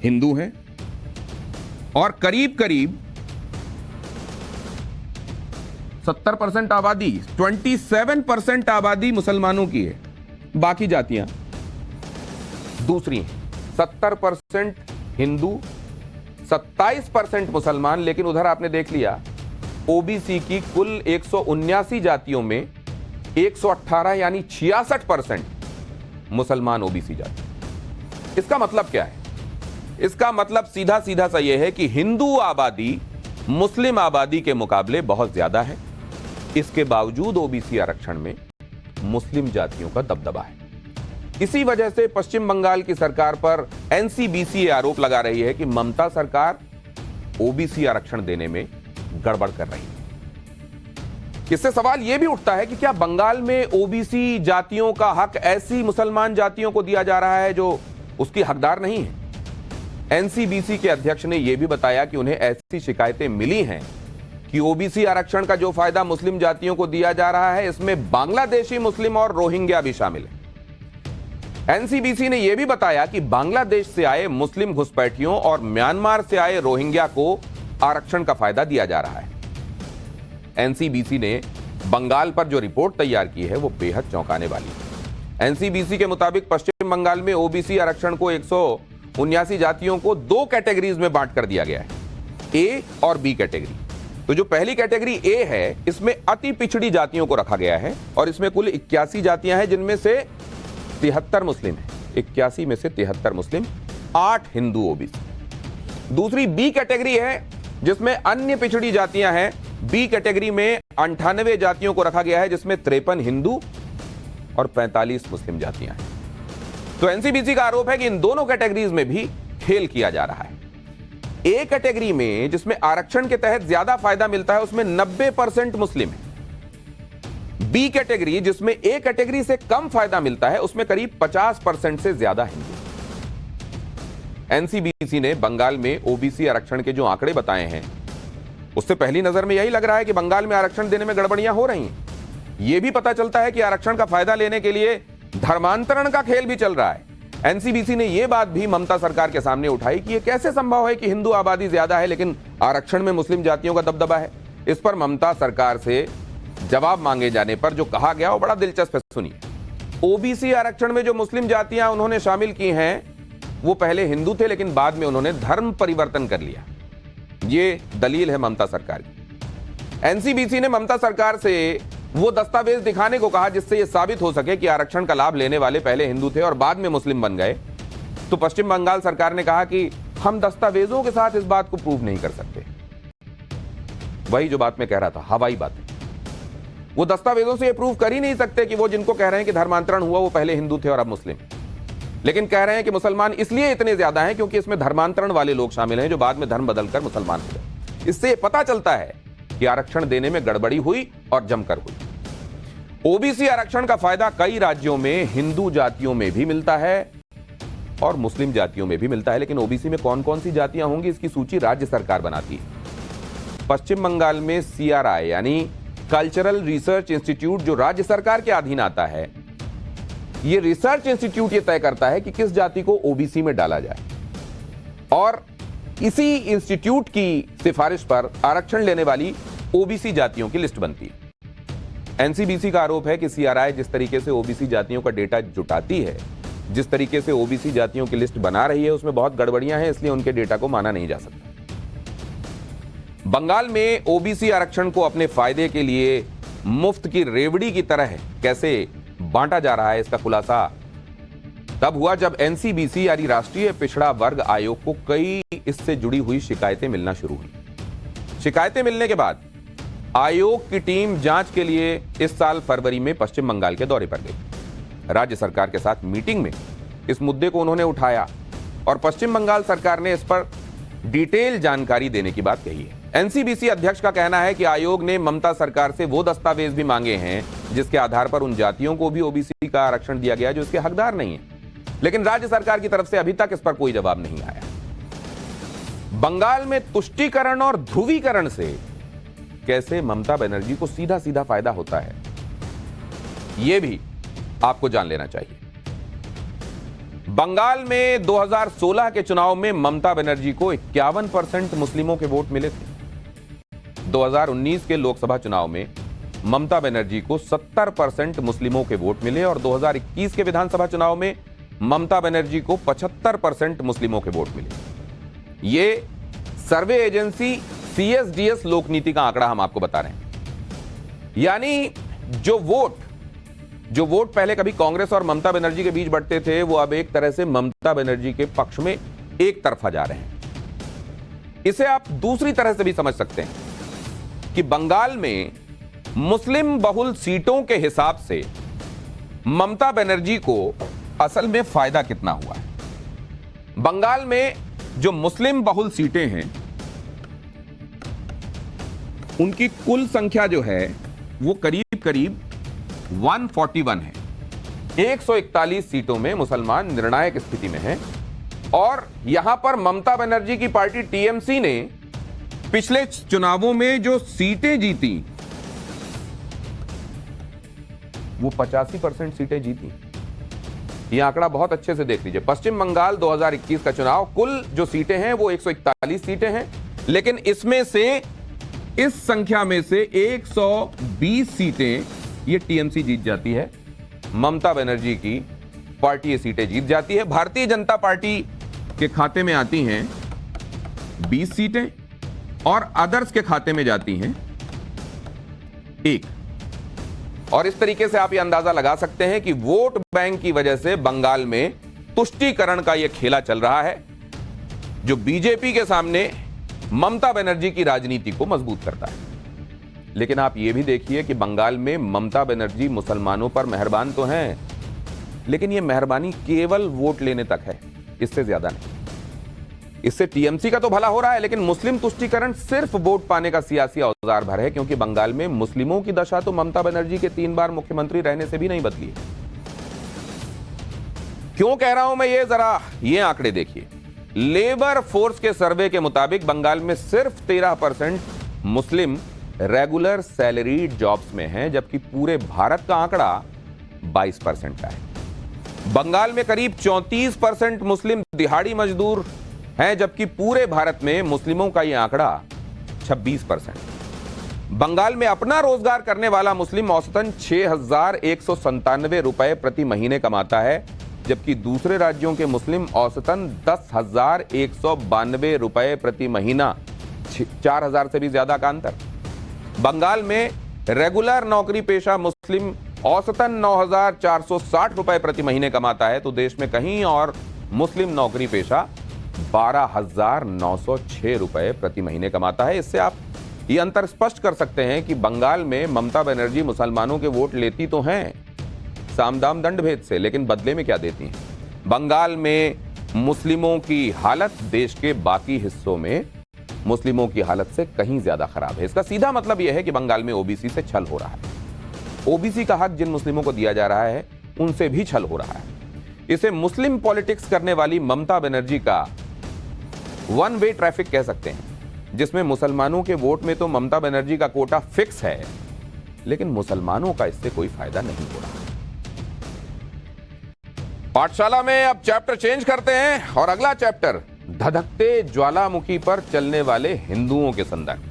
हिंदू हैं और करीब 70% आबादी, 27% आबादी मुसलमानों की है। बाकी जातियां दूसरी हैं। 70% हिंदू, 27% मुसलमान। लेकिन उधर आपने देख लिया ओबीसी की कुल 179 जातियों में 118 यानी 66% मुसलमान ओबीसी जाति। इसका मतलब क्या है? इसका मतलब सीधा सा यह है कि हिंदू आबादी मुस्लिम आबादी के मुकाबले बहुत ज्यादा है। इसके बावजूद ओबीसी आरक्षण में मुस्लिम जातियों का दबदबा है। इसी वजह से पश्चिम बंगाल की सरकार पर एनसीबीसी आरोप लगा रही है कि ममता सरकार ओबीसी आरक्षण देने में गड़बड़ कर रही है। इससे सवाल यह भी उठता है कि क्या बंगाल में ओबीसी जातियों का हक ऐसी मुसलमान जातियों को दिया जा रहा है जो उसकी हकदार नहीं है? एनसीबीसी के अध्यक्ष ने यह भी बताया कि उन्हें ऐसी शिकायतें मिली हैं कि ओबीसी आरक्षण का जो फायदा मुस्लिम जातियों को दिया जा रहा है इसमें बांग्लादेशी मुस्लिम और रोहिंग्या भी शामिल है। एनसीबीसी ने यह भी बताया कि बांग्लादेश से आए मुस्लिम घुसपैठियों और म्यांमार से आए रोहिंग्या को आरक्षण का फायदा दिया जा रहा है। एनसीबीसी ने बंगाल पर जो रिपोर्ट तैयार की है वो बेहद चौंकाने वाली है। एनसीबीसी के मुताबिक पश्चिम बंगाल में ओबीसी आरक्षण को 179 जातियों को 2 कैटेगरीज में बांट कर दिया गया है, ए और बी कैटेगरी। तो जो पहली कैटेगरी ए है इसमें अति पिछड़ी जातियों को रखा गया है और इसमें कुल 81 जातियां हैं जिनमें से 73 मुस्लिम है। 81 में से 73 मुस्लिम, 8 हिंदू ओबीसी। दूसरी बी कैटेगरी है जिसमें अन्य पिछड़ी जातियां हैं। बी कैटेगरी में 98 जातियों को रखा गया है जिसमें 53 हिंदू और 45 मुस्लिम जातियां हैं। तो एनसीबीसी का आरोप है कि इन दोनों कैटेगरीज में भी खेल किया जा रहा है। ए कैटेगरी में जिसमें आरक्षण के तहत ज्यादा फायदा मिलता है उसमें 90% मुस्लिम है। बी कैटेगरी जिसमें ए कैटेगरी से कम फायदा मिलता है उसमें करीब 50% से ज्यादा हिंदू। एनसीबीसी ने बंगाल में ओबीसी आरक्षण के जो आंकड़े बताए हैं उससे पहली नजर में यही लग रहा है कि बंगाल में आरक्षण देने में गड़बड़ियां हो रही हैं। यह भी पता चलता है कि आरक्षण का फायदा लेने के लिए धर्मांतरण का खेल भी चल रहा है। एनसीबीसी ने यह बात भी ममता सरकार के सामने उठाई कि यह कैसे संभव है कि हिंदू आबादी ज्यादा है लेकिन आरक्षण में मुस्लिम जातियों का दबदबा है। इस पर ममता सरकार से जवाब मांगे जाने पर जो कहा गया वो बड़ा दिलचस्प है, सुनिए। ओबीसी आरक्षण में जो मुस्लिम जातियां उन्होंने शामिल की हैं वो पहले हिंदू थे लेकिन बाद में उन्होंने धर्म परिवर्तन कर लिया। ये दलील है ममता सरकार की। एनसीबीसी ने ममता सरकार से वो दस्तावेज दिखाने को कहा जिससे यह साबित हो सके कि आरक्षण का लाभ लेने वाले पहले हिंदू थे और बाद में मुस्लिम बन गए। तो पश्चिम बंगाल सरकार ने कहा कि हम दस्तावेजों के साथ इस बात को प्रूव नहीं कर सकते। वही जो बात मैं कह रहा था, हवाई बात। वो दस्तावेजों से ये प्रूव कर ही नहीं सकते कि वो जिनको कह रहे हैं कि धर्मांतरण हुआ वो पहले हिंदू थे और अब मुस्लिम, लेकिन कह रहे हैं कि मुसलमान इसलिए इतने ज्यादा हैं क्योंकि इसमें धर्मांतरण वाले लोग शामिल हैं जो बाद में धर्म बदलकर मुसलमान हो गए। इससे पता चलता है कि आरक्षण देने में गड़बड़ी हुई और जमकर हुई। ओबीसी आरक्षण का फायदा कई राज्यों में हिंदू जातियों में भी मिलता है और मुस्लिम जातियों में भी मिलता है, लेकिन ओबीसी में कौन कौन सी जातियां होंगी इसकी सूची राज्य सरकार बनाती है। पश्चिम बंगाल में CRI यानी कल्चरल रिसर्च इंस्टीट्यूट जो राज्य सरकार के अधीन आता है, यह रिसर्च इंस्टीट्यूट यह तय करता है कि किस जाति को ओबीसी में डाला जाए और इसी इंस्टीट्यूट की सिफारिश पर आरक्षण लेने वाली ओबीसी जातियों की लिस्ट बनती है। एनसीबीसी का आरोप है कि CRI जिस तरीके से ओबीसी जातियों का डेटा जुटाती है, जिस तरीके से ओबीसी जातियों की लिस्ट बना रही है, उसमें बहुत गड़बड़ियां हैं, इसलिए उनके डेटा को माना नहीं जा सकता। बंगाल में ओबीसी आरक्षण को अपने फायदे के लिए मुफ्त की रेवड़ी की तरह कैसे बांटा जा रहा है, इसका खुलासा तब हुआ जब एनसीबीसी यानी राष्ट्रीय पिछड़ा वर्ग आयोग को कई इससे जुड़ी हुई शिकायतें मिलना शुरू हुई। शिकायतें मिलने के बाद आयोग की टीम जांच के लिए इस साल फरवरी में पश्चिम बंगाल के दौरे पर गई। राज्य सरकार के साथ मीटिंग में इस मुद्दे को उन्होंने उठाया और पश्चिम बंगाल सरकार ने इस पर डिटेल जानकारी देने की बात कही है। एनसीबीसी अध्यक्ष का कहना है कि आयोग ने ममता सरकार से वो दस्तावेज भी मांगे हैं जिसके आधार पर उन जातियों को भी ओबीसी का आरक्षण दिया गया जो इसके हकदार नहीं है, लेकिन राज्य सरकार की तरफ से अभी तक इस पर कोई जवाब नहीं आया। बंगाल में तुष्टीकरण और ध्रुवीकरण से कैसे ममता बनर्जी को सीधा सीधा फायदा होता है, यह भी आपको जान लेना चाहिए। बंगाल में 2016 के चुनाव में ममता बनर्जी को 51% मुस्लिमों के वोट मिले थे। 2019 के लोकसभा चुनाव में ममता बनर्जी को 70% मुस्लिमों के वोट मिले और 2021 के विधानसभा चुनाव में ममता बनर्जी को 75% मुस्लिमों के वोट मिले। ये सर्वे एजेंसी CSDS लोकनीति का आंकड़ा हम आपको बता रहे हैं। यानी जो वोट पहले कभी कांग्रेस और ममता बनर्जी के बीच बढ़ते थे वो अब एक तरह से ममता बनर्जी के पक्ष में एक तरफा जा रहे हैं। इसे आप दूसरी तरह से भी समझ सकते हैं कि बंगाल में मुस्लिम बहुल सीटों के हिसाब से ममता बनर्जी को असल में फायदा कितना हुआ है। बंगाल में जो मुस्लिम बहुल सीटें हैं उनकी कुल संख्या जो है वो करीब करीब 141 है। 141 सीटों में मुसलमान निर्णायक स्थिति में हैं और यहां पर ममता बनर्जी की पार्टी टीएमसी ने पिछले चुनावों में जो सीटें जीती वो 85% सीटें जीती। यह आंकड़ा बहुत अच्छे से देख लीजिए। पश्चिम बंगाल 2021 का चुनाव, कुल जो सीटें हैं वो 141 सीटें हैं, लेकिन इसमें से इस संख्या में से 120 सीटें ये टीएमसी जीत जाती है। ममता बनर्जी की पार्टी ये सीटें जीत जाती है। भारतीय जनता पार्टी के खाते में आती हैं 20 सीटें और अदर्स के खाते में जाती हैं 1। और इस तरीके से आप ये अंदाजा लगा सकते हैं कि वोट बैंक की वजह से बंगाल में तुष्टीकरण का यह खेला चल रहा है जो बीजेपी के सामने ममता बनर्जी की राजनीति को मजबूत करता है। लेकिन आप यह भी देखिए कि बंगाल में ममता बनर्जी मुसलमानों पर मेहरबान तो हैं, लेकिन यह मेहरबानी केवल वोट लेने तक है, इससे ज्यादा नहीं। इससे टीएमसी का तो भला हो रहा है, लेकिन मुस्लिम तुष्टीकरण सिर्फ वोट पाने का सियासी औजार भर है, क्योंकि बंगाल में मुस्लिमों की दशा तो ममता बनर्जी के 3 बार मुख्यमंत्री रहने से भी नहीं बदली है। क्यों कह रहा हूं मैं ये आंकड़े देखिए। लेबर फोर्स के सर्वे के मुताबिक बंगाल में सिर्फ 13% मुस्लिम रेगुलर सैलरीड जॉब्स में हैं, जबकि पूरे भारत का आंकड़ा 22% का है। बंगाल में करीब 34% मुस्लिम दिहाड़ी मजदूर हैं, जबकि पूरे भारत में मुस्लिमों का यह आंकड़ा 26%। बंगाल में अपना रोजगार करने वाला मुस्लिम औसतन 6,197 रुपए प्रति महीने कमाता है, जबकि दूसरे राज्यों के मुस्लिम औसतन 10,192 रुपए प्रति महीना, 4,000 से भी ज्यादा का अंतर। बंगाल में रेगुलर नौकरी पेशा मुस्लिम औसतन 9,460 रुपए प्रति महीने कमाता है, तो देश में कहीं और मुस्लिम नौकरी पेशा 12,906 रुपए प्रति महीने कमाता है। इससे आप ये अंतर स्पष्ट कर सकते हैं कि बंगाल में ममता बनर्जी मुसलमानों के वोट लेती तो हैं सामदाम दंड भेद से, लेकिन बदले में क्या देती हैं? बंगाल में मुस्लिमों की हालत देश के बाकी हिस्सों में मुस्लिमों की हालत से कहीं ज्यादा खराब है। इसका सीधा मतलब यह है कि बंगाल में ओबीसी से छल हो रहा है। ओबीसी का हक जिन मुस्लिमों को दिया जा रहा है, उनसे भी छल हो रहा है। इसे मुस्लिम पॉलिटिक्स करने वाली ममता बनर्जी का वन वे ट्रैफिक कह सकते हैं, जिसमें मुसलमानों के वोट में तो ममता बनर्जी का कोटा फिक्स है, लेकिन मुसलमानों का इससे कोई फायदा नहीं हो रहा। पाठशाला में अब चैप्टर चेंज करते हैं और अगला चैप्टर धधकते ज्वालामुखी पर चलने वाले हिंदुओं के संदर्भ।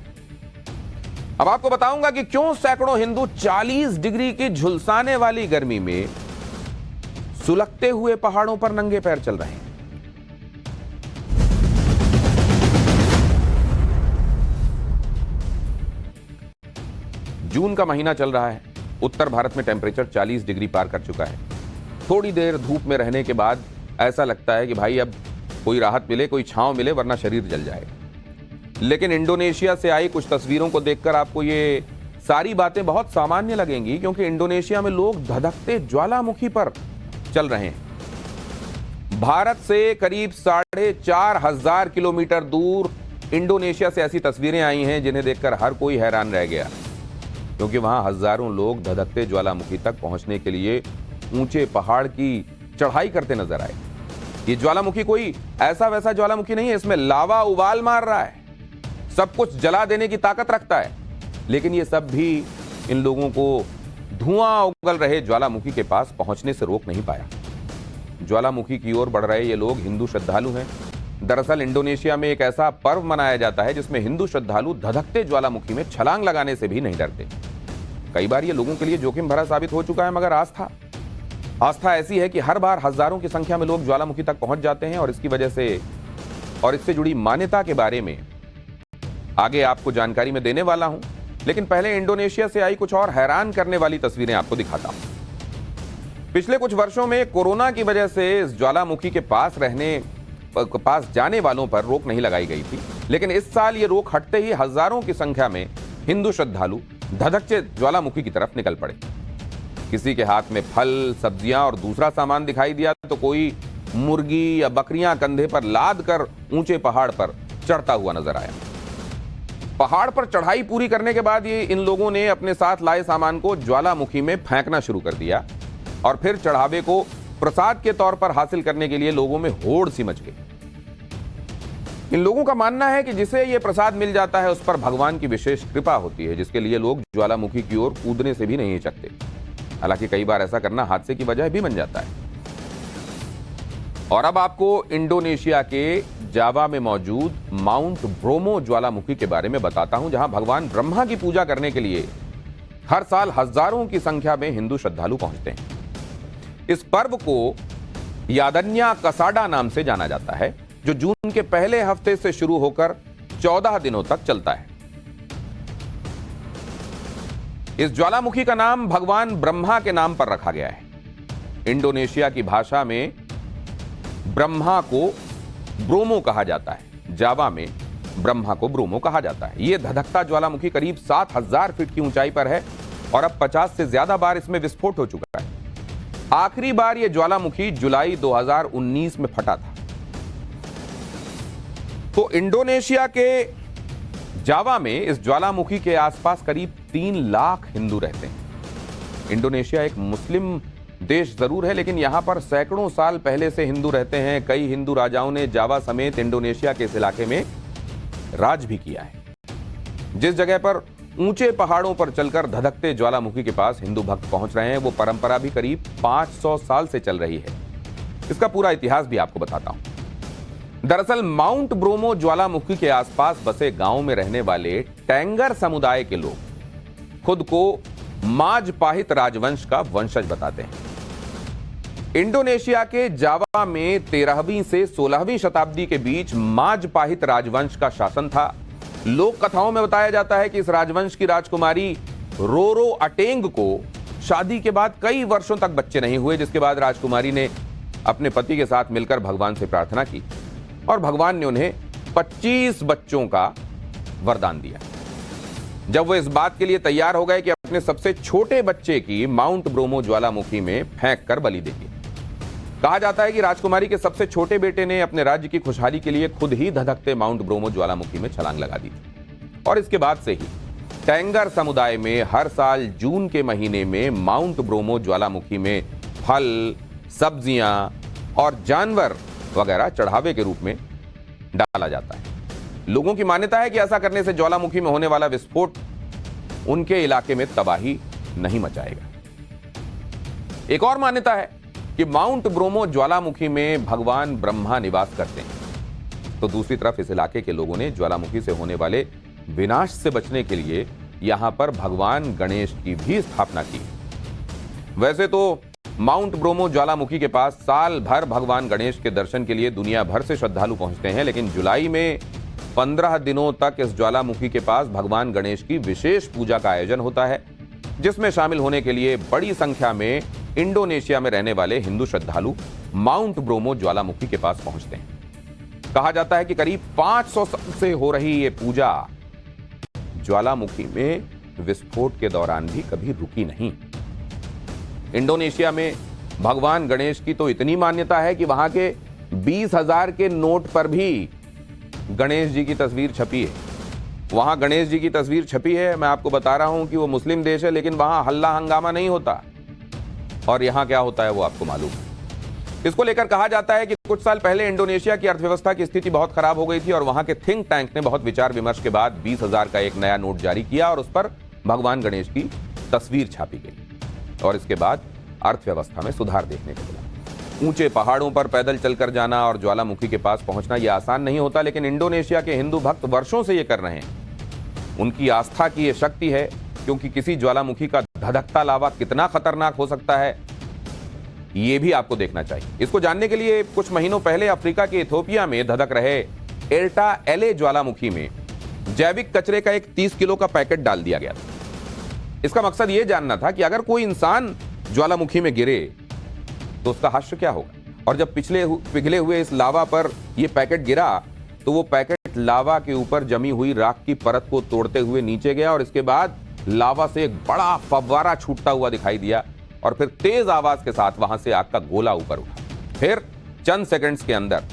अब आपको बताऊंगा कि क्यों सैकड़ों हिंदू 40 डिग्री की झुलसाने वाली गर्मी में सुलगते हुए पहाड़ों पर नंगे पैर चल रहे हैं। जून का महीना चल रहा है। उत्तर भारत में टेम्परेचर 40 डिग्री पार कर चुका है। थोड़ी देर धूप में रहने के बाद ऐसा लगता है कि भाई अब कोई राहत मिले, कोई छांव मिले, वरना शरीर जल जाएगा। लेकिन इंडोनेशिया से आई कुछ तस्वीरों को देखकर आपको ये सारी बातें बहुत सामान्य लगेंगी, क्योंकि इंडोनेशिया में लोग धधकते ज्वालामुखी पर चल रहे हैं। भारत से करीब 4,500 किलोमीटर दूर इंडोनेशिया से ऐसी तस्वीरें आई हैं जिन्हें देखकर हर कोई हैरान रह गया, क्योंकि वहां हजारों लोग धधकते ज्वालामुखी तक पहुंचने के लिए ऊंचे पहाड़ की चढ़ाई करते नजर आए। ये ज्वालामुखी कोई ऐसा वैसा ज्वालामुखी नहीं है, इसमें लावा उबाल मार रहा है, सब कुछ जला देने की ताकत रखता है। लेकिन ये सब भी इन लोगों को धुआं उगल रहे ज्वालामुखी के पास पहुंचने से रोक नहीं पाया। ज्वालामुखी की ओर बढ़ रहे ये लोग हिंदू श्रद्धालु हैं। दरअसल इंडोनेशिया में एक ऐसा पर्व मनाया जाता है जिसमें हिंदू श्रद्धालु धधकते ज्वालामुखी में छलांग लगाने से भी नहीं डरते। कई बार ये लोगों के लिए जोखिम भरा साबित हो चुका है, मगर आस्था ऐसी है कि हर बार हजारों की संख्या में लोग ज्वालामुखी तक पहुंच जाते हैं। और इसकी वजह से और इससे जुड़ी मान्यता के बारे में आगे आपको जानकारी में देने वाला हूं, लेकिन पहले इंडोनेशिया से आई कुछ और हैरान करने वाली तस्वीरें आपको दिखाता हूं। पिछले कुछ वर्षों में कोरोना की वजह से इस ज्वालामुखी के पास जाने वालों पर रोक नहीं लगाई गई थी, लेकिन इस साल ये रोक हटते ही हजारों की संख्या में हिंदू श्रद्धालु धधकते ज्वालामुखी की तरफ निकल पड़े। किसी के हाथ में फल, सब्जियां और दूसरा सामान दिखाई दिया तो कोई मुर्गी या बकरियां कंधे पर लाद कर ऊंचे पहाड़ पर चढ़ता हुआ नजर आया। पहाड़ पर चढ़ाई पूरी करने के बाद ये इन लोगों ने अपने साथ लाए सामान को ज्वालामुखी में फेंकना शुरू कर दिया और फिर चढ़ावे को प्रसाद के तौर पर हासिल करने के लिए लोगों में होड़ सी मच गई। इन लोगों का मानना है कि जिसे यह प्रसाद मिल जाता है उस पर भगवान की विशेष कृपा होती है, जिसके लिए लोग ज्वालामुखी की ओर कूदने से भी नहीं हिचकते। हालांकि कई बार ऐसा करना हादसे की वजह भी बन जाता है। और अब आपको इंडोनेशिया के जावा में मौजूद माउंट ब्रोमो ज्वालामुखी के बारे में बताता हूं, जहां भगवान ब्रह्मा की पूजा करने के लिए हर साल हजारों की संख्या में हिंदू श्रद्धालु पहुंचते हैं। इस पर्व को यादन्या कसाडा नाम से जाना जाता है, जो जून के पहले हफ्ते से शुरू होकर 14 दिनों तक चलता है। इस ज्वालामुखी का नाम भगवान ब्रह्मा के नाम पर रखा गया है। इंडोनेशिया की भाषा में ब्रह्मा को ब्रोमो कहा जाता है, जावा में ब्रह्मा को ब्रोमो कहा जाता है। यह धधकता ज्वालामुखी करीब 7,000 फीट की ऊंचाई पर है और अब 50 से ज्यादा बार इसमें विस्फोट हो चुका है। आखिरी बार यह ज्वालामुखी जुलाई 2019 में फटा था। तो इंडोनेशिया के जावा में इस ज्वालामुखी के आसपास करीब 3 लाख हिंदू रहते हैं। इंडोनेशिया एक मुस्लिम देश जरूर है, लेकिन यहां पर सैकड़ों साल पहले से हिंदू रहते हैं। कई हिंदू राजाओं ने जावा समेत इंडोनेशिया के इस इलाके में राज भी किया है। जिस जगह पर ऊंचे पहाड़ों पर चलकर धधकते ज्वालामुखी के पास हिंदू भक्त पहुंच रहे हैं, वो परंपरा भी करीब 500 साल से चल रही है। इसका पूरा इतिहास भी आपको बताता हूं। दरअसल माउंट ब्रोमो ज्वालामुखी के आसपास बसे गांव में रहने वाले टैंगर समुदाय के लोग खुद को माजपाहित राजवंश का वंशज बताते हैं। इंडोनेशिया के जावा में 13वीं से 16वीं शताब्दी के बीच माजपाहित राजवंश का शासन था। लोक कथाओं में बताया जाता है कि इस राजवंश की राजकुमारी रोरो अटेंग को शादी के बाद कई वर्षों तक बच्चे नहीं हुए, जिसके बाद राजकुमारी ने अपने पति के साथ मिलकर भगवान से प्रार्थना की और भगवान ने उन्हें 25 बच्चों का वरदान दिया। जब वो इस बात के लिए तैयार हो गए कि अपने सबसे छोटे बच्चे की माउंट ब्रोमो ज्वालामुखी में फेंक कर बलि देंगे। कहा जाता है कि राजकुमारी के सबसे छोटे बेटे ने अपने राज्य की खुशहाली के लिए खुद ही धधकते माउंट ब्रोमो ज्वालामुखी में छलांग लगा दी थी। और इसके बाद से ही टैंगर समुदाय में हर साल जून के महीने में माउंट ब्रोमो ज्वालामुखी में फल, सब्जियां और जानवर वगैरह चढ़ावे के रूप में डाला जाता है। लोगों की मान्यता है कि ऐसा करने से ज्वालामुखी में होने वाला विस्फोट उनके इलाके में तबाही नहीं मचाएगा। एक और मान्यता है कि माउंट ब्रोमो ज्वालामुखी में भगवान ब्रह्मा निवास करते हैं। तो दूसरी तरफ इस इलाके के लोगों ने ज्वालामुखी से होने वाले विनाश से बचने के लिए यहां पर भगवान गणेश की भी स्थापना की। वैसे तो माउंट ब्रोमो ज्वालामुखी के पास साल भर भगवान गणेश के दर्शन के लिए दुनिया भर से श्रद्धालु पहुंचते हैं, लेकिन जुलाई में 15 दिनों तक इस ज्वालामुखी के पास भगवान गणेश की विशेष पूजा का आयोजन होता है, जिसमें शामिल होने के लिए बड़ी संख्या में इंडोनेशिया में रहने वाले हिंदू श्रद्धालु माउंट ब्रोमो ज्वालामुखी के पास पहुंचते हैं। कहा जाता है कि करीब 500 साल से हो रही ये पूजा ज्वालामुखी में विस्फोट के दौरान भी कभी रुकी नहीं। इंडोनेशिया में भगवान गणेश की तो इतनी मान्यता है कि वहां के 20,000 के नोट पर भी गणेश जी की तस्वीर छपी है। वहां गणेश जी की तस्वीर छपी है। मैं आपको बता रहा हूं कि वो मुस्लिम देश है, लेकिन वहां हल्ला हंगामा नहीं होता। और यहां क्या होता है वो आपको मालूम है। इसको लेकर कहा जाता है कि कुछ साल पहले इंडोनेशिया की अर्थव्यवस्था की स्थिति बहुत खराब हो गई थी और वहां के थिंक टैंक ने बहुत विचार विमर्श के बाद 20,000 का एक नया नोट जारी किया और उस पर भगवान गणेश की तस्वीर छापी गई। और इसके बाद अर्थव्यवस्था में सुधार देखने को मिला। ऊंचे पहाड़ों पर पैदल चलकर जाना और ज्वालामुखी के पास पहुंचना यह आसान नहीं होता, लेकिन इंडोनेशिया के हिंदू भक्त वर्षों से यह कर रहे हैं। उनकी आस्था की यह शक्ति है, क्योंकि किसी ज्वालामुखी का धधकता लावा कितना खतरनाक हो सकता है यह भी आपको देखना चाहिए। इसको जानने के लिए कुछ महीनों पहले अफ्रीका के इथियोपिया में धधक रहे एर्टा एले ज्वालामुखी में जैविक कचरे का एक 30 किलो का पैकेट डाल दिया गया था। इसका मकसद यह जानना था कि अगर कोई इंसान ज्वालामुखी में गिरे तो उसका हश्र क्या होगा। और जब पिघले हुए इस लावा पर यह पैकेट गिरा तो वो पैकेट लावा के ऊपर जमी हुई राख की परत को तोड़ते हुए नीचे गया और इसके बाद लावा से एक बड़ा फव्वारा छूटता हुआ दिखाई दिया और फिर तेज आवाज के साथ वहां से आग का गोला ऊपर उठा। फिर चंद सेकंड्स के अंदर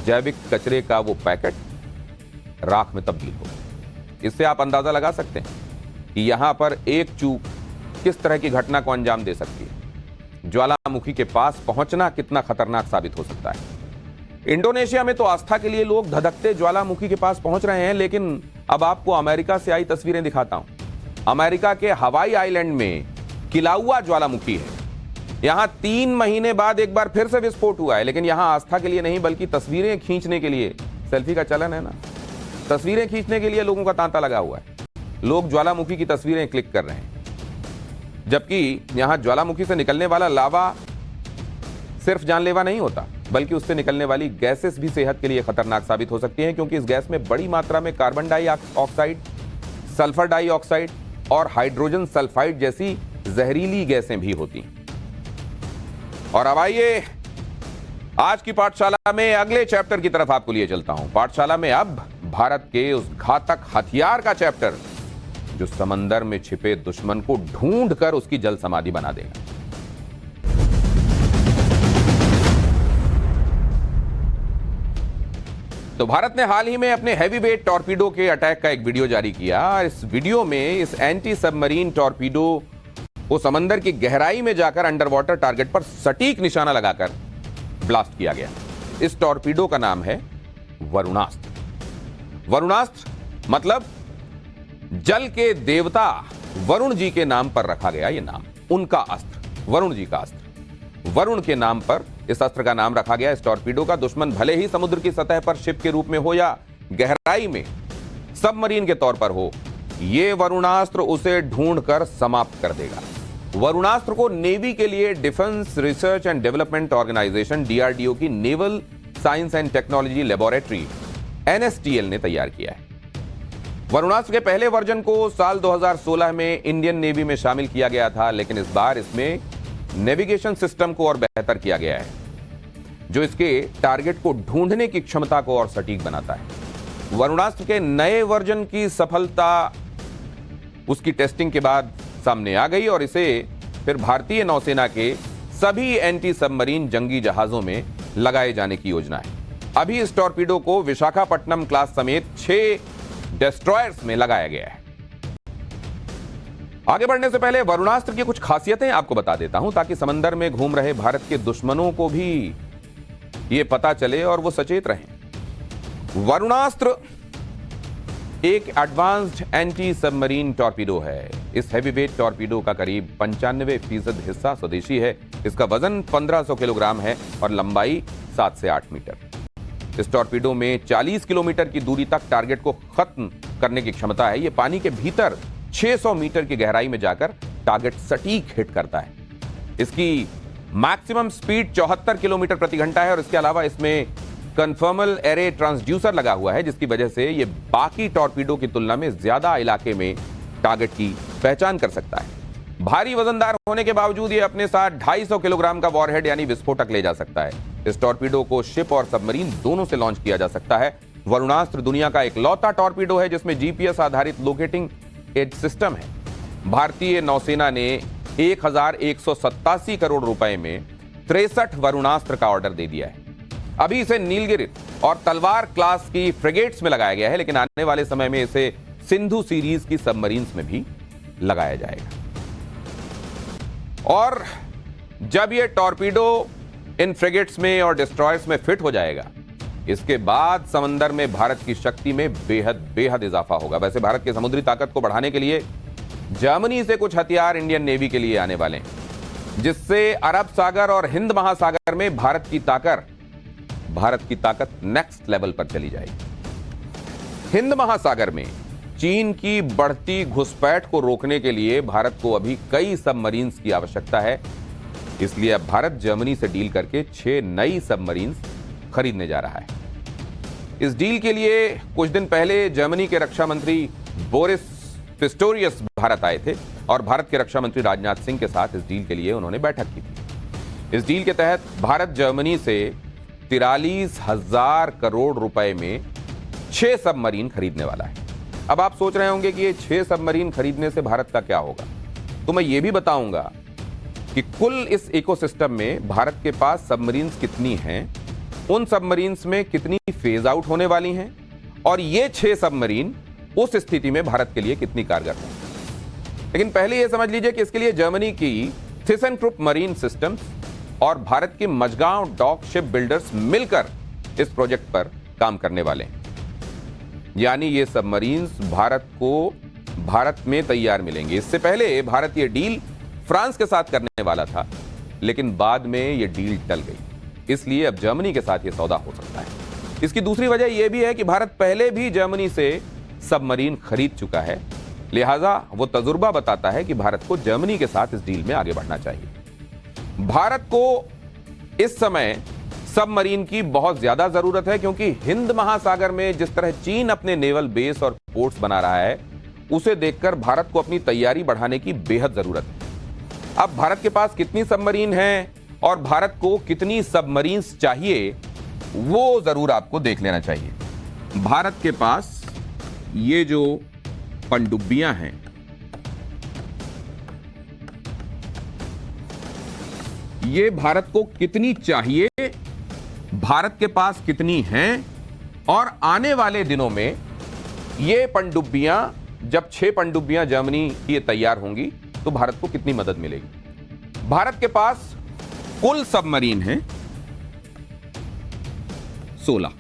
जैविक कचरे का वो पैकेट राख में तब्दील हो गया। इससे आप अंदाजा लगा सकते हैं कि यहां पर एक चूक किस तरह की घटना को अंजाम दे सकती है। ज्वालामुखी के पास पहुंचना कितना खतरनाक साबित हो सकता है। इंडोनेशिया में तो आस्था के लिए लोग धधकते ज्वालामुखी के पास पहुंच रहे हैं, लेकिन अब आपको अमेरिका से आई तस्वीरें दिखाता हूं। अमेरिका के हवाई आइलैंड में किलाउआ ज्वालामुखी है। यहां 3 महीने बाद एक बार फिर से विस्फोट हुआ है, लेकिन यहां आस्था के लिए नहीं बल्कि तस्वीरें खींचने के लिए, सेल्फी का चलन है ना, तस्वीरें खींचने के लिए लोगों का तांता लगा हुआ है। लोग ज्वालामुखी की तस्वीरें क्लिक कर रहे हैं, जबकि यहां ज्वालामुखी से निकलने वाला लावा सिर्फ जानलेवा नहीं होता, बल्कि उससे निकलने वाली गैसेस भी सेहत के लिए खतरनाक साबित हो सकती हैं, क्योंकि इस गैस में बड़ी मात्रा में कार्बन डाइऑक्साइड, सल्फर डाइऑक्साइड और हाइड्रोजन सल्फाइड जैसी जहरीली गैसें भी होती हैं। और अब आइए आज की पाठशाला में अगले चैप्टर की तरफ आपको लिए चलता हूं। पाठशाला में अब भारत के उस घातक हथियार का चैप्टर जो समंदर में छिपे दुश्मन को ढूंढकर उसकी जल समाधि बना देगा। तो भारत ने हाल ही में अपने हैवीवेट टॉर्पीडो के अटैक का एक वीडियो जारी किया। इस वीडियो में इस एंटी सबमरीन टॉर्पीडो को समंदर की गहराई में जाकर अंडर वाटर टारगेट पर सटीक निशाना लगाकर ब्लास्ट किया गया। इस टॉर्पीडो का नाम है वरुणास्त्र। वरुणास्त्र मतलब जल के देवता वरुण जी के नाम पर रखा गया ये नाम, उनका अस्त्र, वरुण जी का अस्त्र। वरुण के नाम पर इस अस्त्र का नाम रखा गया। इस टॉर्पीडो का दुश्मन भले ही समुद्र की सतह पर शिप के रूप में हो या गहराई में सबमरीन के तौर पर हो, यह वरुणास्त्र उसे ढूंढकर समाप्त कर देगा। वरुणास्त्र को नेवी के लिए defence research and development organisation DRDO की naval science and technology laboratory NSTL ने तैयार किया है। वरुणास्त्र के पहले वर्जन को साल 2016 में इंडियन नेवी में शामिल किया गया था, लेकिन इस बार इसमें नेविगेशन सिस्टम को और बेहतर किया गया है, जो इसके टारगेट को ढूंढने की क्षमता को और सटीक बनाता है। वरुणास्त्र के नए वर्जन की सफलता उसकी टेस्टिंग के बाद सामने आ गई और इसे फिर भारतीय नौसेना के सभी एंटी सबमरीन जंगी जहाजों में लगाए जाने की योजना है। अभी इस टॉर्पीडो को विशाखापट्टनम क्लास समेत 6 डिस्ट्रॉयर्स में लगाया गया है। आगे बढ़ने से पहले वरुणास्त्र की कुछ खासियतें आपको बता देता हूं, ताकि समंदर में घूम रहे भारत के दुश्मनों को भी यह पता चले और वो सचेत रहें। वरुणास्त्र एक एडवांस्ड एंटी सबमरीन टॉर्पीडो है। इस हैवीवेट टॉर्पीडो का करीब 95% हिस्सा स्वदेशी है। इसका वजन 1500 किलोग्राम है और लंबाई 7 से 8 मीटर। इस टॉर्पीडो में 40 किलोमीटर की दूरी तक टारगेट को खत्म करने की क्षमता है। यह पानी के भीतर 600 मीटर की गहराई में जाकर टारगेट सटीक हिट करता है। इसकी मैक्सिमम स्पीड 74 किलोमीटर प्रति घंटा है और इसके अलावा इसमें कन्फर्मल एरे ट्रांसड्यूसर लगा हुआ है, जिसकी वजह से यह बाकी टॉर्पीडो की तुलना में ज्यादा इलाके में टारगेट की पहचान कर सकता है। भारी वजनदार होने के बावजूद यह अपने साथ 250 किलोग्राम का वॉरहेड यानी विस्फोटक ले जा सकता है। इस टॉर्पीडो को शिप और सबमरीन दोनों से लॉन्च किया जा सकता है। वरुणास्त्र दुनिया का इकलौता टॉर्पीडो है जिसमें जीपीएस आधारित लोकेटिंग एज सिस्टम है। भारतीय नौसेना ने 1187 करोड़ रुपए में 63 वरुणास्त्र का ऑर्डर दे दिया है। अभी इसे नीलगिरि और तलवार क्लास की फ्रिगेट्स में लगाया गया है, लेकिन आने वाले समय में इसे सिंधु सीरीज की सबमरीन्स में भी लगाया जाएगा। और जब यह टॉर्पीडो इन फ्रिगेट्स में और डिस्ट्रॉयर्स में फिट हो जाएगा, इसके बाद समंदर में भारत की शक्ति में बेहद इजाफा होगा। वैसे भारत की समुद्री ताकत को बढ़ाने के लिए जर्मनी से कुछ हथियार इंडियन नेवी के लिए आने वाले हैं, जिससे अरब सागर और हिंद महासागर में भारत की ताकत नेक्स्ट लेवल पर चली जाएगी। हिंद महासागर में चीन की बढ़ती घुसपैठ को रोकने के लिए भारत को अभी कई सबमरीन्स की आवश्यकता है। इसलिए अब भारत जर्मनी से डील करके 6 नई सबमरीन्स खरीदने जा रहा है। इस डील के लिए कुछ दिन पहले जर्मनी के रक्षा मंत्री बोरिस पिस्टोरियस भारत आए थे और भारत के रक्षा मंत्री राजनाथ सिंह के साथ इस डील के लिए उन्होंने बैठक की थी। इस डील के तहत भारत जर्मनी से 43,000 करोड़ रुपए में 6 सबमरीन खरीदने वाला है। अब आप सोच रहे होंगे कि ये 6 सबमरीन खरीदने से भारत का क्या होगा, तो मैं ये भी बताऊंगा कि कुल इस इकोसिस्टम में भारत के पास सबमरीन्स कितनी हैं, उन सबमरीन्स में कितनी फेज आउट होने वाली हैं और ये 6 सबमरीन उस स्थिति में भारत के लिए कितनी कारगर हैं। लेकिन पहले यह समझ लीजिए कि इसके लिए जर्मनी की थिसनक्रुप मरीन सिस्टम्स और भारत के मझगांव डॉक शिप बिल्डर्स मिलकर इस प्रोजेक्ट पर काम करने वाले हैं। यानी ये सबमरीन्स भारत में तैयार मिलेंगे। इससे पहले भारत ये डील फ्रांस के साथ करने वाला था, लेकिन बाद में ये डील टल गई। इसलिए अब जर्मनी के साथ ये सौदा हो सकता है। इसकी दूसरी वजह यह भी है कि भारत पहले भी जर्मनी से सबमरीन खरीद चुका है, लिहाजा वो तजुर्बा बताता है कि भारत को जर्मनी के साथ इस डील में आगे बढ़ना चाहिए। भारत को इस समय सबमरीन की बहुत ज्यादा जरूरत है, क्योंकि हिंद महासागर में जिस तरह चीन अपने नेवल बेस और पोर्ट्स बना रहा है, उसे देखकर भारत को अपनी तैयारी बढ़ाने की बेहद जरूरत है। अब भारत के पास कितनी सबमरीन हैं और भारत को कितनी सबमरीन्स चाहिए, वो जरूर आपको देख लेना चाहिए। भारत के पास ये जो पनडुब्बियां हैं, ये भारत को कितनी चाहिए, भारत के पास कितनी हैं और आने वाले दिनों में ये पनडुब्बियां, जब 6 पनडुब्बियां जर्मनी की ये तैयार होंगी तो भारत को कितनी मदद मिलेगी। भारत के पास कुल सबमरीन है 16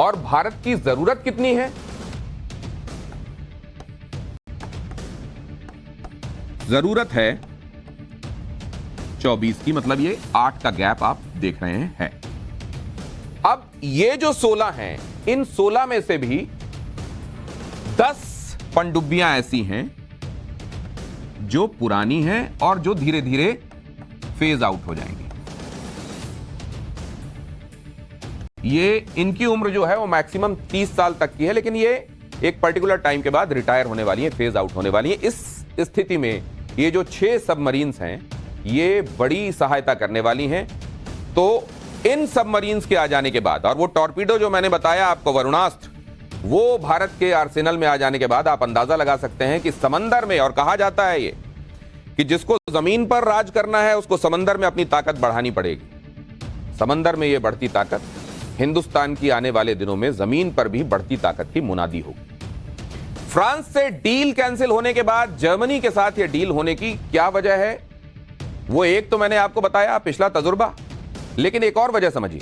और भारत की जरूरत कितनी है? जरूरत है 24 की, मतलब ये 8 का गैप आप देख रहे हैं। अब ये जो 16 हैं, इन 16 में से भी 10 पनडुब्बियां ऐसी हैं जो पुरानी हैं और जो धीरे धीरे फेज आउट हो जाएंगी। ये इनकी उम्र जो है वो मैक्सिमम 30 साल तक की है, लेकिन ये एक पर्टिकुलर टाइम के बाद रिटायर होने वाली है, फेज आउट होने वाली है। इस स्थिति में ये जो 6 सबमरीन्स हैं ये बड़ी सहायता करने वाली हैं। तो इन सबमरीन्स के आ जाने के बाद, और वो टॉर्पीडो जो मैंने बताया आपको, वरुणास्त्र, वो भारत के आर्सेनल में आ जाने के बाद आप अंदाजा लगा सकते हैं कि समंदर में, और कहा जाता है ये कि जिसको जमीन पर राज करना है उसको समंदर में अपनी ताकत बढ़ानी पड़ेगी। समंदर में ये बढ़ती ताकत हिंदुस्तान की आने वाले दिनों में जमीन पर भी बढ़ती ताकत की मुनादी होगी। फ्रांस से डील कैंसिल होने के बाद जर्मनी के साथ यह डील होने की क्या वजह है? वो एक तो मैंने आपको बताया, पिछला तजुर्बा, लेकिन एक और वजह समझिए।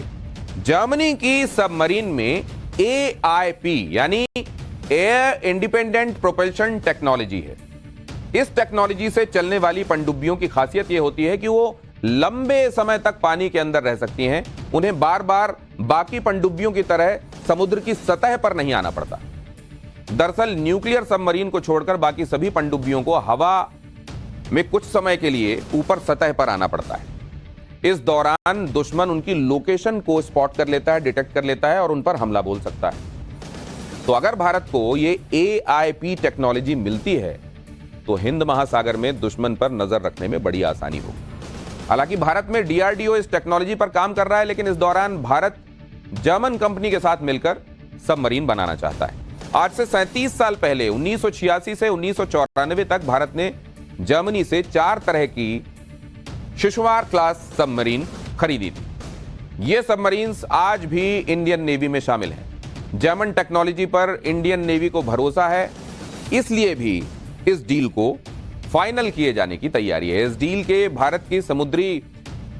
जर्मनी की सबमरीन में AIP यानी एयर इंडिपेंडेंट प्रोपल्शन टेक्नोलॉजी है। इस टेक्नोलॉजी से चलने वाली पनडुब्बियों की खासियत यह होती है कि वो लंबे समय तक पानी के अंदर रह सकती हैं। उन्हें बार बार बाकी पनडुब्बियों की तरह समुद्र की सतह पर नहीं आना पड़ता। दरअसल न्यूक्लियर सबमरीन को छोड़कर बाकी सभी पनडुब्बियों को हवा में कुछ समय के लिए ऊपर सतह पर आना पड़ता है। इस दौरान दुश्मन उनकी लोकेशन को स्पॉट कर लेता है, डिटेक्ट कर लेता है और उन पर हमला बोल सकता है। तो अगर भारत को ये AIP टेक्नोलॉजी मिलती है तो हिंद महासागर में दुश्मन पर नजर रखने में बड़ी आसानी होगी। हालांकि भारत में DRDO इस टेक्नोलॉजी पर काम कर रहा है, लेकिन इस दौरान भारत जर्मन कंपनी के साथ मिलकर सबमरीन बनाना चाहता है। आज से 37 साल पहले 1986 से 1994 तक भारत ने जर्मनी से 4 तरह की शिशुवार क्लास सबमरीन खरीदी थी। ये सबमरीन्स आज भी इंडियन नेवी में शामिल हैं। जर्मन टेक्नोलॉजी पर इंडियन नेवी को भरोसा है, इसलिए भी इस डील को फाइनल किए जाने की तैयारी है। इस डील के, भारत की समुद्री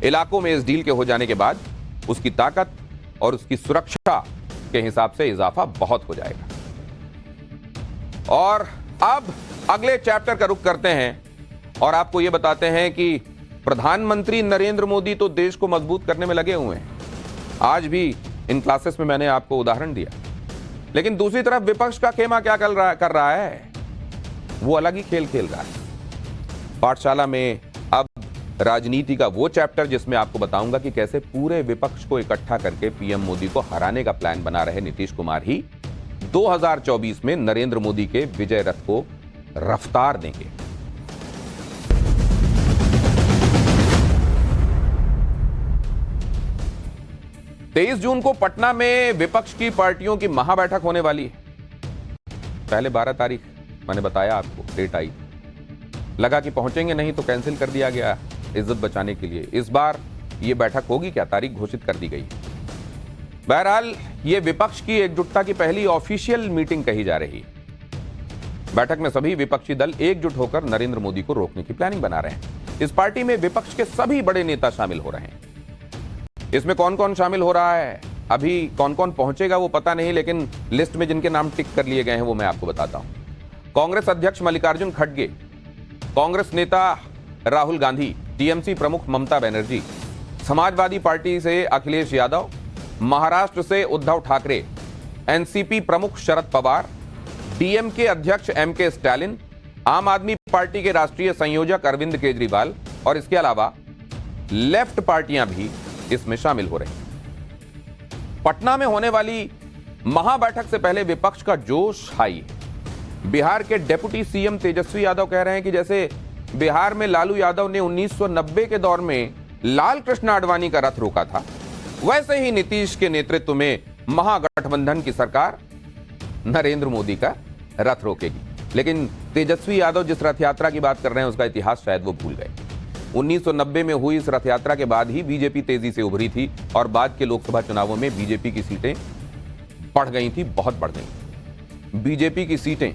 इलाकों में इस डील के हो जाने के बाद उसकी ताकत और उसकी सुरक्षा के हिसाब से इजाफा बहुत हो जाएगा। और अब अगले चैप्टर का रुख करते हैं और आपको यह बताते हैं कि प्रधानमंत्री नरेंद्र मोदी तो देश को मजबूत करने में लगे हुए हैं। आज भी इन क्लासेस में मैंने आपको उदाहरण दिया, लेकिन दूसरी तरफ विपक्ष का खेमा क्या कर रहा है? वो अलग ही खेल खेल रहा है। पाठशाला में अब राजनीति का वो चैप्टर जिसमें आपको बताऊंगा कि कैसे पूरे विपक्ष को इकट्ठा करके पीएम मोदी को हराने का प्लान बना रहे नीतीश कुमार ही 2024 में नरेंद्र मोदी के विजय रथ को रफ्तार देंगे। तेईस जून को पटना में विपक्ष की पार्टियों की महाबैठक होने वाली है। पहले 12 तारीख मैंने बताया आपको, डेट आई, लगा कि पहुंचेंगे नहीं तो कैंसिल कर दिया गया इज्जत बचाने के लिए। इस बार यह बैठक होगी क्या? तारीख घोषित कर दी गई। बहरहाल यह विपक्ष की एकजुटता की पहली ऑफिशियल मीटिंग कही जा रही। बैठक में सभी विपक्षी दल एकजुट होकर नरेंद्र मोदी को रोकने की प्लानिंग बना रहे हैं। इस पार्टी में विपक्ष के सभी बड़े नेता शामिल हो रहे हैं। इसमें कौन कौन शामिल हो रहा है, अभी कौन कौन पहुंचेगा वो पता नहीं, लेकिन लिस्ट में जिनके नाम टिक कर लिए गए हैं वो मैं आपको बताता हूं। कांग्रेस अध्यक्ष मल्लिकार्जुन खड़गे, कांग्रेस नेता राहुल गांधी, टीएमसी प्रमुख ममता बनर्जी, समाजवादी पार्टी से अखिलेश यादव, महाराष्ट्र से उद्धव ठाकरे, एनसीपी प्रमुख शरद पवार, डीएमके अध्यक्ष एमके स्टालिन, आम आदमी पार्टी के राष्ट्रीय संयोजक अरविंद केजरीवाल और इसके अलावा लेफ्ट पार्टियां भी इसमें शामिल हो रही हैं। पटना में होने वाली महाबैठक से पहले विपक्ष का जोश हाई है। बिहार के डिप्टी सीएम तेजस्वी यादव कह रहे हैं कि जैसे बिहार में लालू यादव ने 1990 के दौर में लाल कृष्ण आडवाणी का रथ रोका था, वैसे ही नीतीश के नेतृत्व में महागठबंधन की सरकार नरेंद्र मोदी का रथ रोकेगी। लेकिन तेजस्वी यादव जिस रथ यात्रा की बात कर रहे हैं उसका इतिहास शायद वो भूल गए। 1990 में हुई इस रथ यात्रा के बाद ही बीजेपी तेजी से उभरी थी और बाद के लोकसभा चुनावों में बीजेपी की सीटें बढ़ गई थी, बहुत बढ़ गई। बीजेपी की सीटें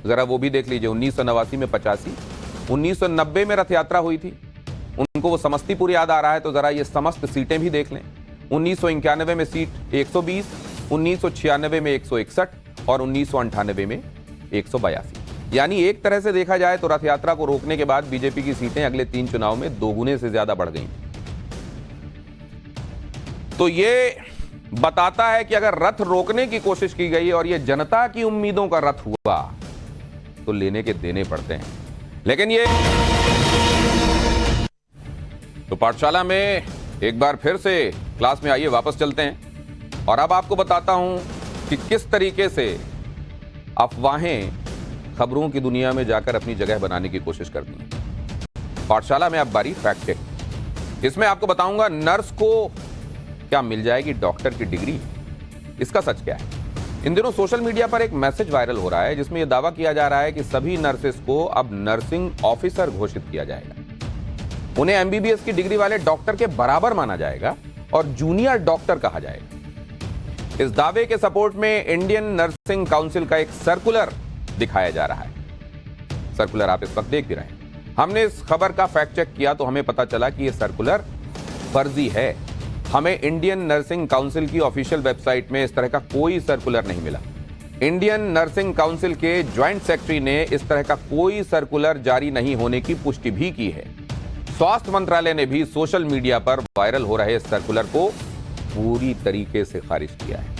जरा वो भी देख लीजिए, 1989 में 85, 1990 में रथ यात्रा हुई थी, उनको वो समस्तीपुर याद आ रहा है तो जरा ये समस्त सीटें भी देख लें। 1991 में सीट 120, 1996 में 161 और 1998 में 182। यानी एक तरह से देखा जाए तो रथ यात्रा को रोकने के बाद बीजेपी की सीटें अगले 3 चुनाव में दोगुने से ज्यादा बढ़ गई। तो ये बताता है कि अगर रथ रोकने की कोशिश की गई और ये जनता की उम्मीदों का रथ हुआ तो लेने के देने पड़ते हैं। लेकिन ये तो पाठशाला में एक बार फिर से क्लास में आइए, वापस चलते हैं और अब आपको बताता हूं कि किस तरीके से अफवाहें खबरों की दुनिया में जाकर अपनी जगह बनाने की कोशिश करती हैं। पाठशाला में अब बारी फैक्ट चेक। इसमें आपको बताऊंगा नर्स को क्या मिल जाएगी डॉक्टर की डिग्री, इसका सच क्या है। इन दिनों सोशल मीडिया पर एक मैसेज वायरल हो रहा है जिसमें यह दावा किया जा रहा है कि सभी नर्सेस को अब नर्सिंग ऑफिसर घोषित किया जाएगा। उन्हें एमबीबीएस की डिग्री वाले डॉक्टर के बराबर माना जाएगा और जूनियर डॉक्टर कहा जाएगा। इस दावे के सपोर्ट में इंडियन नर्सिंग काउंसिल का एक सर्कुलर दिखाया जा रहा है। सर्कुलर आप इस वक्त देख भी रहे हैं। हमने इस खबर का फैक्ट चेक किया तो हमें पता चला कि यह सर्कुलर फर्जी है। हमें इंडियन नर्सिंग काउंसिल की ऑफिशियल वेबसाइट में इस तरह का कोई सर्कुलर नहीं मिला। इंडियन नर्सिंग काउंसिल के ज्वाइंट सेक्रेटरी ने इस तरह का कोई सर्कुलर जारी नहीं होने की पुष्टि भी की है। स्वास्थ्य मंत्रालय ने भी सोशल मीडिया पर वायरल हो रहे इस सर्कुलर को पूरी तरीके से खारिज किया है।